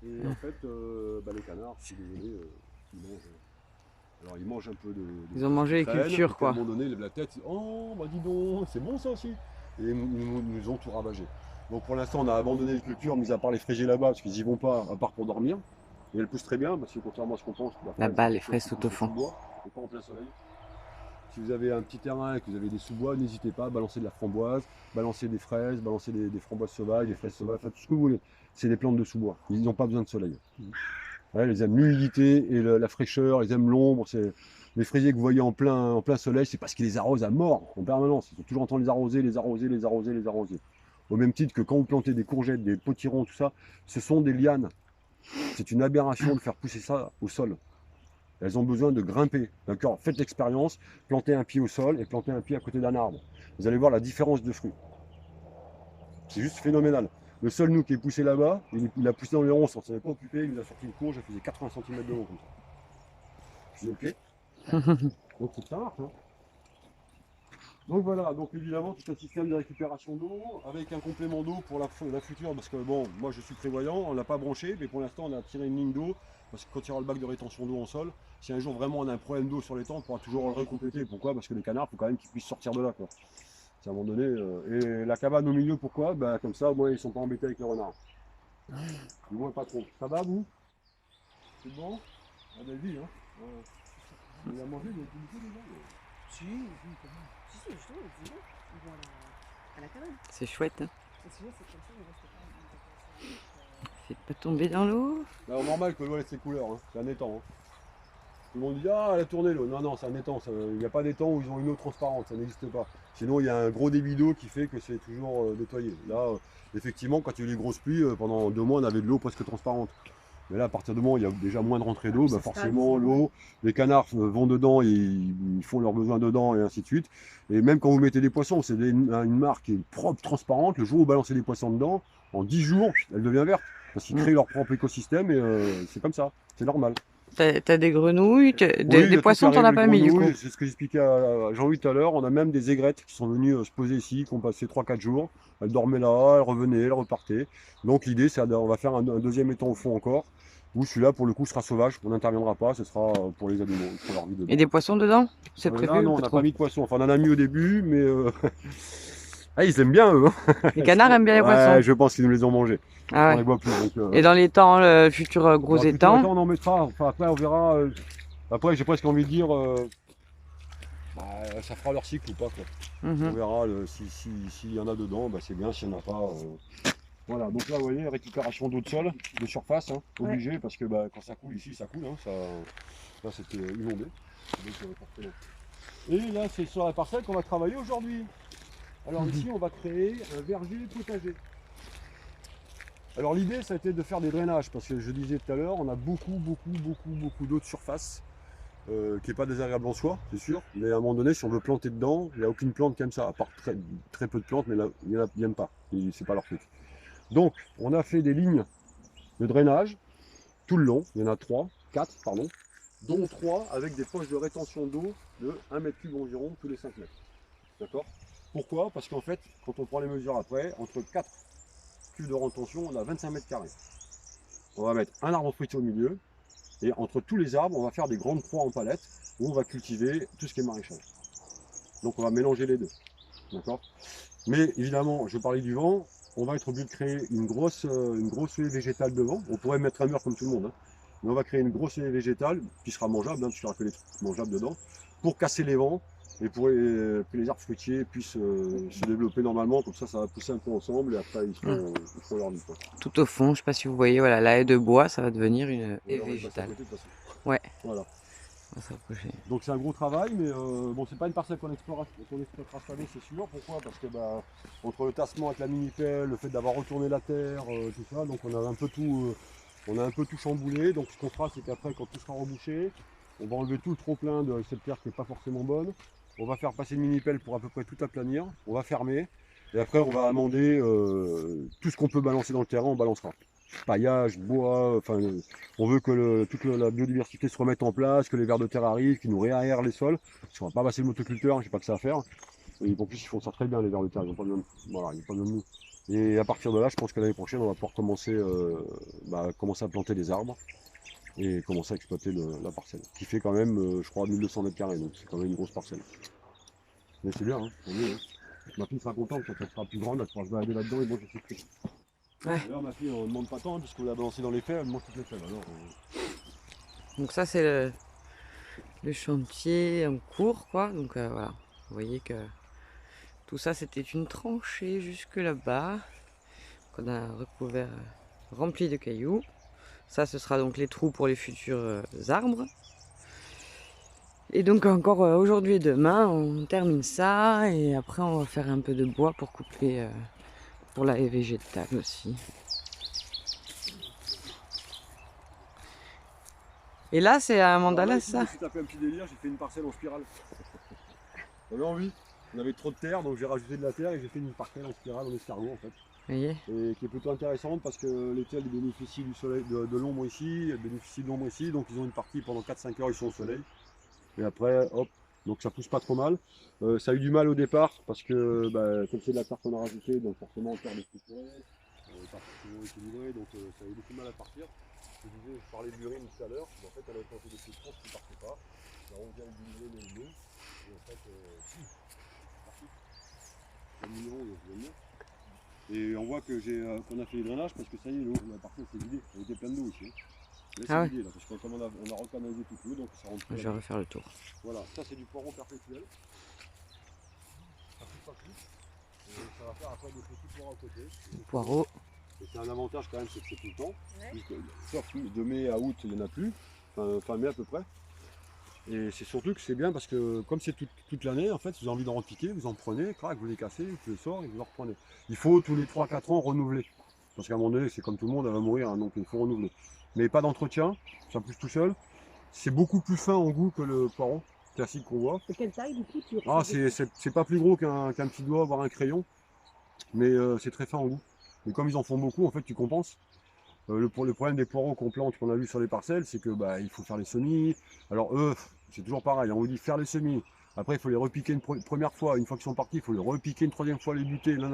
Speaker 2: Et en fait, les canards, je suis désolé, ils mangent. Alors ils mangent un peu de.
Speaker 1: Ils ont mangé les cultures, quoi.
Speaker 2: À un moment donné, ils lèvent la tête, oh bah dis donc, c'est bon ça aussi. Et ils nous ont tout ravagé. Donc pour l'instant, on a abandonné les cultures, mis à part les fraises là-bas, parce qu'ils n'y vont pas, à part pour dormir. Et elles poussent très bien, parce que contrairement à ce qu'on pense,
Speaker 1: là-bas, les fraises sont au fond.
Speaker 2: Et pas en plein soleil. Si vous avez un petit terrain et que vous avez des sous-bois, n'hésitez pas à balancer de la framboise, balancer des fraises, balancer des framboises sauvages, des fraises sauvages, enfin tout ce que vous voulez. C'est des plantes de sous-bois, ils n'ont pas besoin de soleil. Ouais, ils aiment l'humidité et la fraîcheur, ils aiment l'ombre. Les fraisiers que vous voyez en plein soleil, c'est parce qu'ils les arrosent à mort en permanence. Il faut toujours entendre les arroser, les arroser, les arroser, les arroser. Au même titre que quand vous plantez des courgettes, des potirons, tout ça, ce sont des lianes. C'est une aberration de faire pousser ça au sol. Elles ont besoin de grimper. D'accord? Faites l'expérience, plantez un pied au sol et plantez un pied à côté d'un arbre. Vous allez voir la différence de fruits. C'est juste phénoménal. Le seul nous qui est poussé là-bas, il a poussé dans les ronces, on ne s'en est pas occupé, il nous a sorti une courge, elle faisait 80 cm de long comme ça. Je dis ok. Donc ça marche. Hein. Donc voilà, donc évidemment tout un système de récupération d'eau avec un complément d'eau pour la future, parce que bon, moi je suis prévoyant, on ne l'a pas branché, mais pour l'instant on a tiré une ligne d'eau, parce que quand il y aura le bac de rétention d'eau en sol, si un jour vraiment on a un problème d'eau sur les temps, on pourra toujours le recompléter. Pourquoi? Parce que les canards, il faut quand même qu'ils puissent sortir de là, quoi. C'est à un moment donné. Et la cabane au milieu, pourquoi? Bah, comme ça, au moins ils sont pas embêtés avec le renard. Du moins pas trop. Ça va vous? C'est bon? Ah belle vie, hein. Il a mangé des activités déjà?
Speaker 3: Si, justement, c'est bon. Voilà. quand même.
Speaker 1: C'est chouette, hein.
Speaker 3: Et souvent, c'est comme ça, il reste pas.
Speaker 1: C'est pas tombé dans l'eau.
Speaker 2: C'est normal que l'eau ait ses couleurs, hein. C'est un étang. Hein. Tout le monde dit ah elle a tourné l'eau. Non, non, c'est un étang. Il n'y a pas d'étang où ils ont une eau transparente, ça n'existe pas. Sinon il y a un gros débit d'eau qui fait que c'est toujours nettoyé. Là, effectivement, quand il y a eu les grosses pluies, pendant 2 mois on avait de l'eau presque transparente. Mais là, à partir du moment où il y a déjà moins de rentrée d'eau, bah forcément l'eau, les canards vont dedans et ils font leurs besoins dedans et ainsi de suite. Et même quand vous mettez des poissons, c'est une marque qui est propre, transparente. Le jour où vous balancez des poissons dedans, en 10 jours, elle devient verte. Parce qu'ils créent leur propre écosystème et c'est comme ça, c'est normal.
Speaker 1: T'as des grenouilles, des poissons, t'en as pas mis du coup.
Speaker 2: C'est ce que j'expliquais à Jean-Louis tout à l'heure. On a même des aigrettes qui sont venues se poser ici, qui ont passé 3-4 jours. Elles dormaient là, elles revenaient, elles repartaient. Donc l'idée, c'est on va faire un deuxième étang au fond encore, où celui-là, pour le coup, sera sauvage. On n'interviendra pas, ce sera pour les animaux, pour leur vie dedans.
Speaker 1: Et des poissons dedans? C'est prévu?
Speaker 2: Là, non, on n'a pas mis de poissons. Enfin, on en a mis au début, mais ah, ils aiment bien eux. Hein.
Speaker 1: Les canards aiment bien les poissons?
Speaker 2: Je pense qu'ils nous les ont mangés.
Speaker 1: Ah ouais.
Speaker 2: On les voit plus. Donc,
Speaker 1: et dans les temps, le futur gros étang?
Speaker 2: On en mettra. Enfin, après, on verra. Après, j'ai presque envie de dire. Ça fera leur cycle ou pas. Quoi. On verra s'il y en a dedans, c'est bien. S'il n'y en a pas. Voilà, donc là, vous voyez, récupération d'eau de sol, de surface, hein, obligé, parce que quand ça coule ici, ça coule. Hein, là, c'était inondé. Donc, et là, c'est sur la parcelle qu'on va travailler aujourd'hui. Alors ici, on va créer un verger potager. Alors l'idée, ça a été de faire des drainages, parce que je disais tout à l'heure, on a beaucoup d'eau de surface, qui n'est pas désagréable en soi, c'est sûr, mais à un moment donné, si on veut planter dedans, il n'y a aucune plante qui aime ça, à part très peu de plantes, mais là, ils n'aiment pas, c'est pas leur truc. Donc, on a fait des lignes de drainage, tout le long, il y en a 4, pardon, dont 3 avec des poches de rétention d'eau de 1 m3 environ tous les 5 mètres. D'accord? Pourquoi? Parce qu'en fait, quand on prend les mesures après, entre 4 cuves de rétention, on a 25 mètres carrés. On va mettre un arbre fruitier au milieu, et entre tous les arbres, on va faire des grandes croix en palette, où on va cultiver tout ce qui est maraîchage. Donc on va mélanger les deux. D'accord? Mais évidemment, je parlais du vent, on va être obligé de créer une grosse haie végétale devant. On pourrait mettre un mur comme tout le monde, hein. Mais on va créer une grosse haie végétale, qui sera mangeable, hein, puisqu'il n'y aura que des trucs mangeables dedans, pour casser les vents, et pour que les arbres fruitiers puissent se développer normalement, comme ça va pousser un peu ensemble et après ils feront leur vie. Quoi.
Speaker 1: Tout au fond, je ne sais pas si vous voyez, voilà, la haie de bois, ça va devenir une haie végétale. Ouais.
Speaker 2: Voilà.
Speaker 1: On va s'approcher.
Speaker 2: Donc c'est un gros travail, mais bon, c'est pas une parcelle qu'on exploitera cette année, c'est sûr. Pourquoi? Parce que entre le tassement avec la mini-pelle, le fait d'avoir retourné la terre, tout ça, donc on a un peu tout chamboulé. Donc ce qu'on fera, c'est qu'après, quand tout sera rebouché, on va enlever tout le trop-plein de cette terre qui n'est pas forcément bonne. On va faire passer une mini-pelle pour à peu près tout aplanir. On va fermer. Et après, on va amender tout ce qu'on peut balancer dans le terrain, on balancera. Paillage, bois, enfin, on veut que toute la biodiversité se remette en place, que les vers de terre arrivent, qu'ils nous réaèrent les sols. Parce qu'on va pas passer le motoculteur, je sais pas que ça à faire. Et en plus, ils font ça très bien, les vers de terre, ils n'ont pas besoin de nous. Et à partir de là, je pense que l'année prochaine, on va pouvoir commencer à planter des arbres et commencer à exploiter la parcelle, qui fait quand même, je crois, 1200 mètres carrés, donc c'est quand même une grosse parcelle. Mais c'est bien, hein, mieux, hein. Ma fille sera contente quand elle sera plus grande, elle pourra se balader là-dedans et manger ses fruits. Ouais. D'ailleurs, ma fille, on ne demande pas tant, puisque vous la balancez dans les fèves, elle mange toutes les fèves. Alors,
Speaker 1: Donc ça, c'est le chantier en cours, quoi. Donc voilà, vous voyez que tout ça, c'était une tranchée jusque là-bas, qu'on a recouvert, rempli de cailloux. Ça, ce sera donc les trous pour les futurs arbres. Et donc encore aujourd'hui et demain, on termine ça. Et après, on va faire un peu de bois pour couper pour la haie végétale aussi. Et là, c'est un mandala, là, ça?
Speaker 2: Je me suis tapé un petit délire, j'ai fait une parcelle en spirale. J'avais envie. On avait trop de terre, donc j'ai rajouté de la terre et j'ai fait une parcelle en spirale en escargot en fait.
Speaker 1: Voyez.
Speaker 2: Et qui est plutôt intéressante parce que l'été, ils bénéficient du soleil, de l'ombre ici, ils bénéficient de l'ombre ici, donc ils ont une partie pendant 4-5 heures, ils sont au soleil. Et après, hop, donc ça pousse pas trop mal. Ça a eu du mal au départ parce que comme c'est de la terre qu'on a rajoutée, donc forcément on perd des structurés, pas forcément équilibré, donc ça a eu beaucoup de mal à partir. Je parlais d'urine tout à l'heure, en fait elle avait planté des petites qui ne partaient pas. Là on vient d'utiliser les deux, et en fait, c'est parti. C'est mignon, et on voit qu'on a fait les drainages parce que ça y est, l'eau, la partie s'est vidée, elle était pleine d'eau ici. Là, c'est vidé, là, parce que comme on a recanalisé toute l'eau, donc ça rentre.
Speaker 1: Je vais refaire le tour.
Speaker 2: Voilà, ça c'est du poireau perpétuel. Ça pousse pas plus. Et ça va faire après des petits poireaux à côté.
Speaker 1: Poireaux.
Speaker 2: Et c'est un avantage quand même, c'est que c'est tout le temps.
Speaker 3: Ouais.
Speaker 2: Sauf de mai à août, il n'y en a plus. Fin mai à peu près. Et c'est surtout que c'est bien parce que comme c'est toute l'année, en fait, vous avez envie d'en repiquer, vous en prenez, crac, vous les cassez, vous les sortez et vous en reprenez. Il faut tous les 3-4 ans renouveler. Parce qu'à un moment donné, c'est comme tout le monde, elle va mourir, hein, donc il faut renouveler. Mais pas d'entretien, ça pousse tout seul. C'est beaucoup plus fin en goût que le poireau classique qu'on voit.
Speaker 3: Et quelle taille du coup tu
Speaker 2: Ah, c'est pas plus gros qu'un petit doigt, voire un crayon, mais c'est très fin en goût. Et comme ils en font beaucoup, en fait, tu compenses. Le problème des poireaux qu'on plante, qu'on a vu sur les parcelles, c'est que il faut faire les semis. Alors eux, c'est toujours pareil, on vous dit faire les semis. Après, il faut les repiquer une première fois. Une fois qu'ils sont partis, il faut les repiquer une troisième fois, les buter. Nous,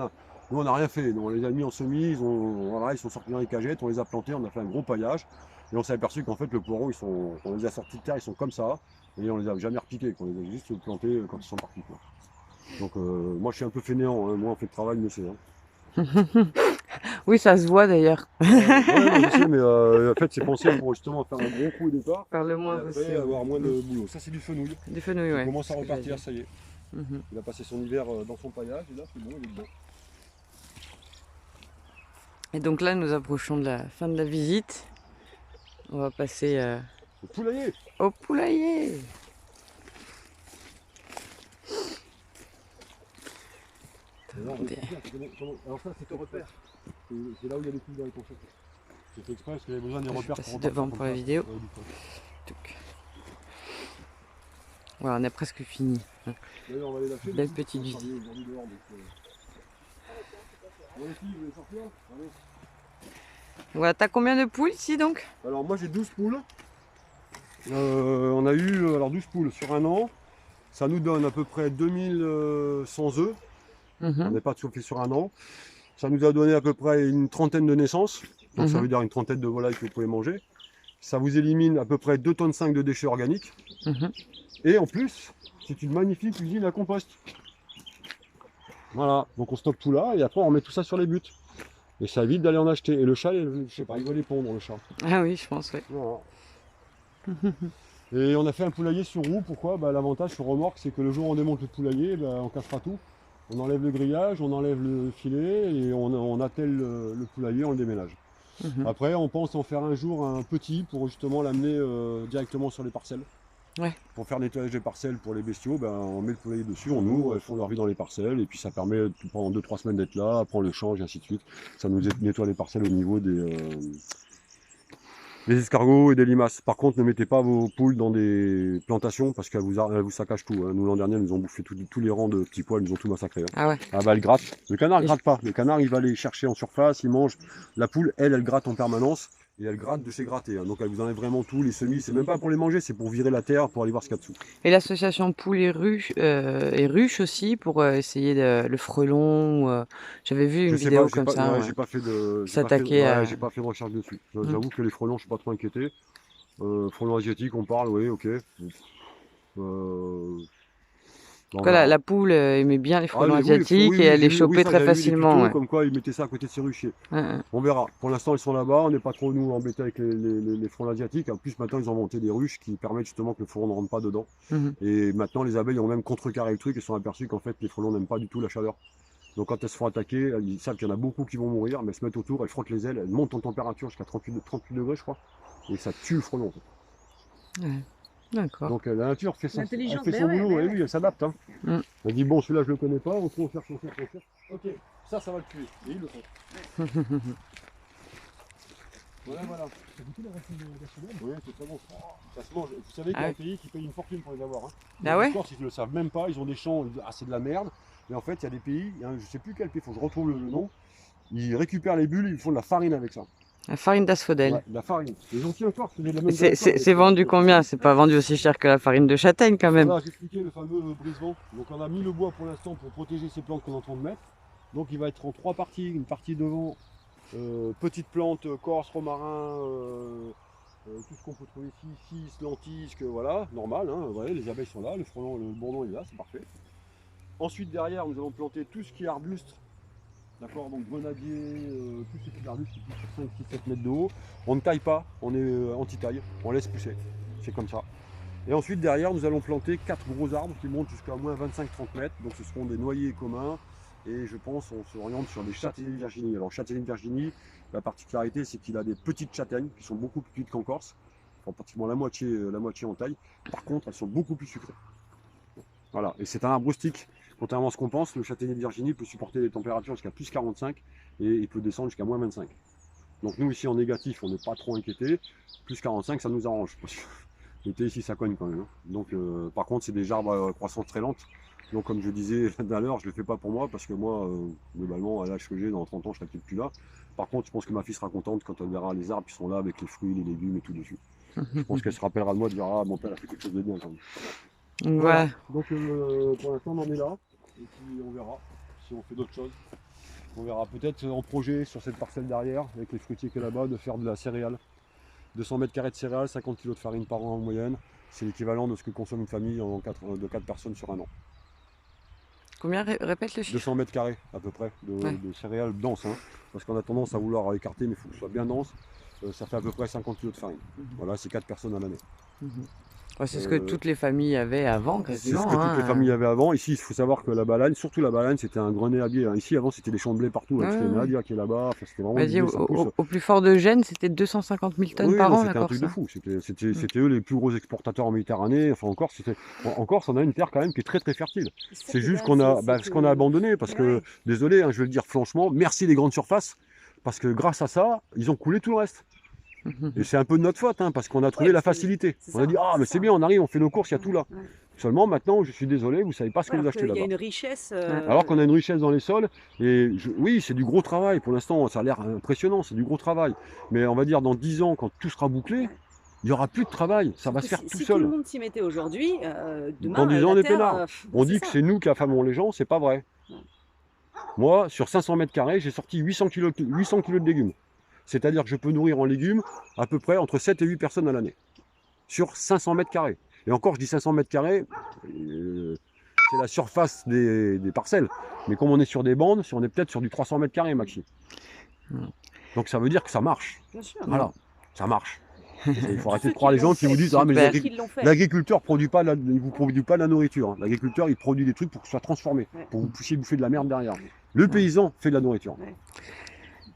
Speaker 2: on n'a rien fait. Nous, on les a mis en semis, ils sont sortis dans les cagettes, on les a plantés, on a fait un gros paillage. Et on s'est aperçu qu'en fait, le poireau, on les a sortis de terre, ils sont comme ça. Et on les a jamais repiqués, on les a juste plantés quand ils sont partis, quoi. Donc moi, je suis un peu fainéant, hein. Moi, on fait le travail, mais c'est...
Speaker 1: Oui, ça se voit d'ailleurs.
Speaker 2: Ouais, je sais, mais en fait, c'est pensé pour justement faire un gros coup au départ.
Speaker 1: Faire le
Speaker 2: Et
Speaker 1: moins
Speaker 2: après,
Speaker 1: possible.
Speaker 2: avoir moins de boulot. Ça, c'est du fenouil.
Speaker 1: Des fenouilles, ouais.
Speaker 2: Il commence à
Speaker 1: c'est ce que j'allais
Speaker 2: repartir,
Speaker 1: dire.
Speaker 2: ça y est.
Speaker 1: Mhm.
Speaker 2: Il a passé son hiver dans son paillage, et là, c'est bon, il est dedans.
Speaker 1: Et donc là, nous approchons de la fin de la visite. On va passer
Speaker 2: Le poulailler.
Speaker 1: au poulailler.
Speaker 2: Alors ça, c'est ton repère. C'est là où il y a les poules dans les concepts. C'est fait exprès parce qu'il y a besoin des
Speaker 1: Je vais
Speaker 2: repères.
Speaker 1: passer devant pour la vidéo. Voilà, on a presque fini.
Speaker 2: D'ailleurs, on va les lâcher.
Speaker 1: Belle petite
Speaker 2: On
Speaker 1: visite.
Speaker 2: va aujourd'hui dehors, donc, Bon, les filles, vous voulez sortir? Allez.
Speaker 1: Voilà, t'as combien de poules ici donc?
Speaker 2: Alors moi j'ai 12 poules. On a eu alors 12 poules sur un an. Ça nous donne à peu près 2100 œufs. On n'est pas tout fait sur un an. Ça nous a donné à peu près une trentaine de naissances. Donc ça veut dire une trentaine de volailles que vous pouvez manger. Ça vous élimine à peu près 2,5 tonnes de déchets organiques. Et en plus, c'est une magnifique usine à compost. Voilà, donc on stocke tout là et après on remet tout ça sur les buts. Et ça évite d'aller en acheter. Et le chat, je sais pas, il va les pondre le chat.
Speaker 1: Ah oui, je pense, oui.
Speaker 2: Voilà. Et on a fait un poulailler sur roue. Pourquoi? L'avantage sur remorque, c'est que le jour où on démonte le poulailler, on cassera tout. On enlève le grillage, on enlève le filet et on attelle le poulailler, on le déménage. Après, on pense en faire un jour un petit pour justement l'amener directement sur les parcelles.
Speaker 1: Ouais.
Speaker 2: Pour faire nettoyage des parcelles pour les bestiaux, on met le poulailler dessus, on ouvre, elles font leur vie dans les parcelles et puis ça permet pendant 2-3 semaines d'être là, après on le change et ainsi de suite. Ça nous nettoie les parcelles au niveau des escargots et des limaces. Par contre, ne mettez pas vos poules dans des plantations parce qu'elles vous saccagent tout. Hein. Nous, l'an dernier, nous ont bouffé tous les rangs de petits pois, ils nous ont tout massacré. Hein.
Speaker 1: Ah ouais.
Speaker 2: Ah elles grattent. Le canard ne gratte pas. Le canard, il va les chercher en surface, il mange. La poule, elle gratte en permanence et elle gratte de chez gratter. Hein. Donc, elle vous enlève vraiment tout, les semis. C'est même pas pour les manger, c'est pour virer la terre, pour aller voir ce qu'il y a dessous.
Speaker 1: Et l'association poules et ruches aussi pour essayer le frelon. J'avais vu une vidéo comme ça.
Speaker 2: J'ai pas fait de.
Speaker 1: S'attaquer à.
Speaker 2: J'ai pas fait de recherche dessus. J'avoue que les frelons, je suis pas trop inquiété. Frelons asiatiques, on parle, oui, ok.
Speaker 1: La poule aimait bien les frelons asiatiques et elle les chopait très facilement.
Speaker 2: Comme quoi, ils mettaient ça à côté de ses ruchers. On verra. Pour l'instant, ils sont là-bas. On n'est pas trop nous embêtés avec les frelons asiatiques. En plus, maintenant, ils ont monté des ruches qui permettent justement que le frelon ne rentre pas dedans. Et maintenant, les abeilles ont même contrecarré le truc et se sont aperçus qu'en fait, les frelons n'aiment pas du tout la chaleur. Donc, quand elles se font attaquer, ils savent qu'il y en a beaucoup qui vont mourir, mais elles se mettent autour, elles frottent les ailes, elles montent en température jusqu'à 38 degrés, je crois. Et ça tue le frelon. En fait.
Speaker 1: D'accord.
Speaker 2: Donc la nature fait son
Speaker 3: boulot,
Speaker 2: et oui, elle s'adapte. Hein. Elle dit bon, celui-là je le connais pas, on cherche. Ok, ça va le tuer. Et il le fait. Voilà. C'est goûté la racine de oui, c'est très bon. Ça se mange. Vous savez qu'il y a un pays qui paye une fortune pour les avoir. Hein.
Speaker 1: Ah ouais?
Speaker 2: Ils ne le savent même pas, ils ont des champs, c'est de la merde. Mais en fait, il y a des pays, je sais plus quel pays, il faut que je retrouve le nom. Ils récupèrent les bulles, ils font de la farine avec ça.
Speaker 1: La farine d'asphodèle.
Speaker 2: Ouais, la farine. Les gentils encore, c'est de la même.
Speaker 1: C'est vendu combien? C'est pas vendu aussi cher que la farine de châtaigne quand même.
Speaker 2: Voilà, j'ai expliqué le fameux brise-vent. Donc on a mis le bois pour l'instant pour protéger ces plantes qu'on est en train de mettre. Donc il va être en 3 parties. Une partie devant, petites plantes, corse, romarin, tout ce qu'on peut trouver ici, lentisques, voilà, normal. Hein, ouais, les abeilles sont là, le frelon, le bourdon est là, c'est parfait. Ensuite derrière, nous allons planter tout ce qui est arbuste. D'accord, donc grenadier, tous ces petits arbustes qui poussent sur 5, 6, 7 mètres de haut. On ne taille pas, on est anti-taille, on laisse pousser, c'est comme ça. Et ensuite derrière, nous allons planter 4 gros arbres qui montent jusqu'à au moins 25-30 mètres. Donc ce seront des noyers communs, et je pense on s'oriente sur des châtaigniers de Virginie. Alors châtaignier de Virginie, la particularité c'est qu'il a des petites châtaignes qui sont beaucoup plus petites qu'en Corse, enfin, pratiquement la moitié en taille. Par contre, elles sont beaucoup plus sucrées. Voilà, et c'est un arbre rustique. Contrairement à ce qu'on pense, le châtaignier de Virginie peut supporter des températures jusqu'à plus 45 et il peut descendre jusqu'à moins 25. Donc nous ici en négatif, on n'est pas trop inquiété. Plus 45, ça nous arrange. L'été ici, ça cogne quand même. Donc par contre, c'est des arbres à croissance très lente. Donc comme je disais tout à l'heure, je ne le fais pas pour moi parce que moi, globalement, à l'âge que j'ai, dans 30 ans, je serai peut-être plus là. Par contre, je pense que ma fille sera contente quand elle verra les arbres qui sont là avec les fruits, les légumes et tout dessus. Je pense qu'elle se rappellera de moi, de dire ah mon père a fait quelque chose de bien quand même. Voilà. Donc pour l'instant on en est là, et puis on verra si on fait d'autres choses. On verra peut-être en projet sur cette parcelle derrière, avec les fruitiers qu'il y a là-bas, de faire de la céréale. 200 mètres carrés de céréales, 50 kg de farine par an en moyenne. C'est l'équivalent de ce que consomme une famille de 4 personnes sur un an.
Speaker 1: Combien répète le chiffre?
Speaker 2: 200 mètres carrés à peu près de céréales denses. Hein, parce qu'on a tendance à vouloir écarter, mais il faut que ce soit bien dense. Ça fait à peu près 50 kg de farine. Voilà, c'est 4 personnes à l'année.
Speaker 1: Ouais, c'est ce que toutes les familles avaient avant, quasiment.
Speaker 2: C'est ce que toutes les familles avaient avant. Ici, il faut savoir que la Balagne, surtout la Balagne, c'était un grenier à blé. Ici, avant, c'était des champs de blé partout. C'était Nadia qui est là-bas. Enfin, c'était vraiment
Speaker 1: au plus fort de Gênes, c'était 250 000 tonnes par an.
Speaker 2: C'était un truc de fou. C'était eux les plus gros exportateurs en Méditerranée. Enfin, en Corse, on a une terre quand même qui est très très fertile. C'est juste qu'on a, ce qu'on a abandonné. Parce que, désolé, hein, je vais le dire franchement, merci les grandes surfaces. Parce que grâce à ça, ils ont coulé tout le reste. Et c'est un peu de notre faute, hein, parce qu'on a trouvé la facilité. On a dit, ah, mais c'est bien, on arrive, on fait nos courses, il y a tout là. Seulement maintenant, je suis désolé, vous ne savez pas ce que vous achetez là-bas.
Speaker 3: Il y a une richesse.
Speaker 2: Alors qu'on a une richesse dans les sols, et oui, c'est du gros travail. Pour l'instant, ça a l'air impressionnant, c'est du gros travail. Mais on va dire, dans 10 ans, quand tout sera bouclé, il n'y aura plus de travail, ça va se faire tout seul.
Speaker 3: Si tout le monde s'y mettait aujourd'hui, demain,
Speaker 2: dans 10 ans, on est peinard. On dit que c'est nous qui affamons les gens, c'est pas vrai. Moi, sur 500 mètres carrés, j'ai sorti 800 kg de légumes. C'est-à-dire que je peux nourrir en légumes à peu près entre 7 et 8 personnes à l'année. Sur 500 mètres carrés. Et encore, je dis 500 mètres carrés, c'est la surface des parcelles. Mais comme on est sur des bandes, on est peut-être sur du 300 mètres carrés maxi. Donc ça veut dire que ça marche.
Speaker 3: Bien sûr.
Speaker 2: Voilà, ça marche. Il faut arrêter de croire les gens qui vous disent ah, mais l'agriculteur ne produit pas vous produit pas de la nourriture. Hein. L'agriculteur, il produit des trucs pour que ce soit transformé, pour que vous puissiez bouffer de la merde derrière. Le paysan fait de la nourriture.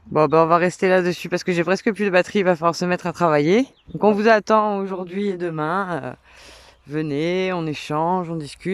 Speaker 1: Bon, ben on va rester là-dessus parce que j'ai presque plus de batterie, il va falloir se mettre à travailler. Donc on vous attend aujourd'hui et demain. Venez, on échange, on discute.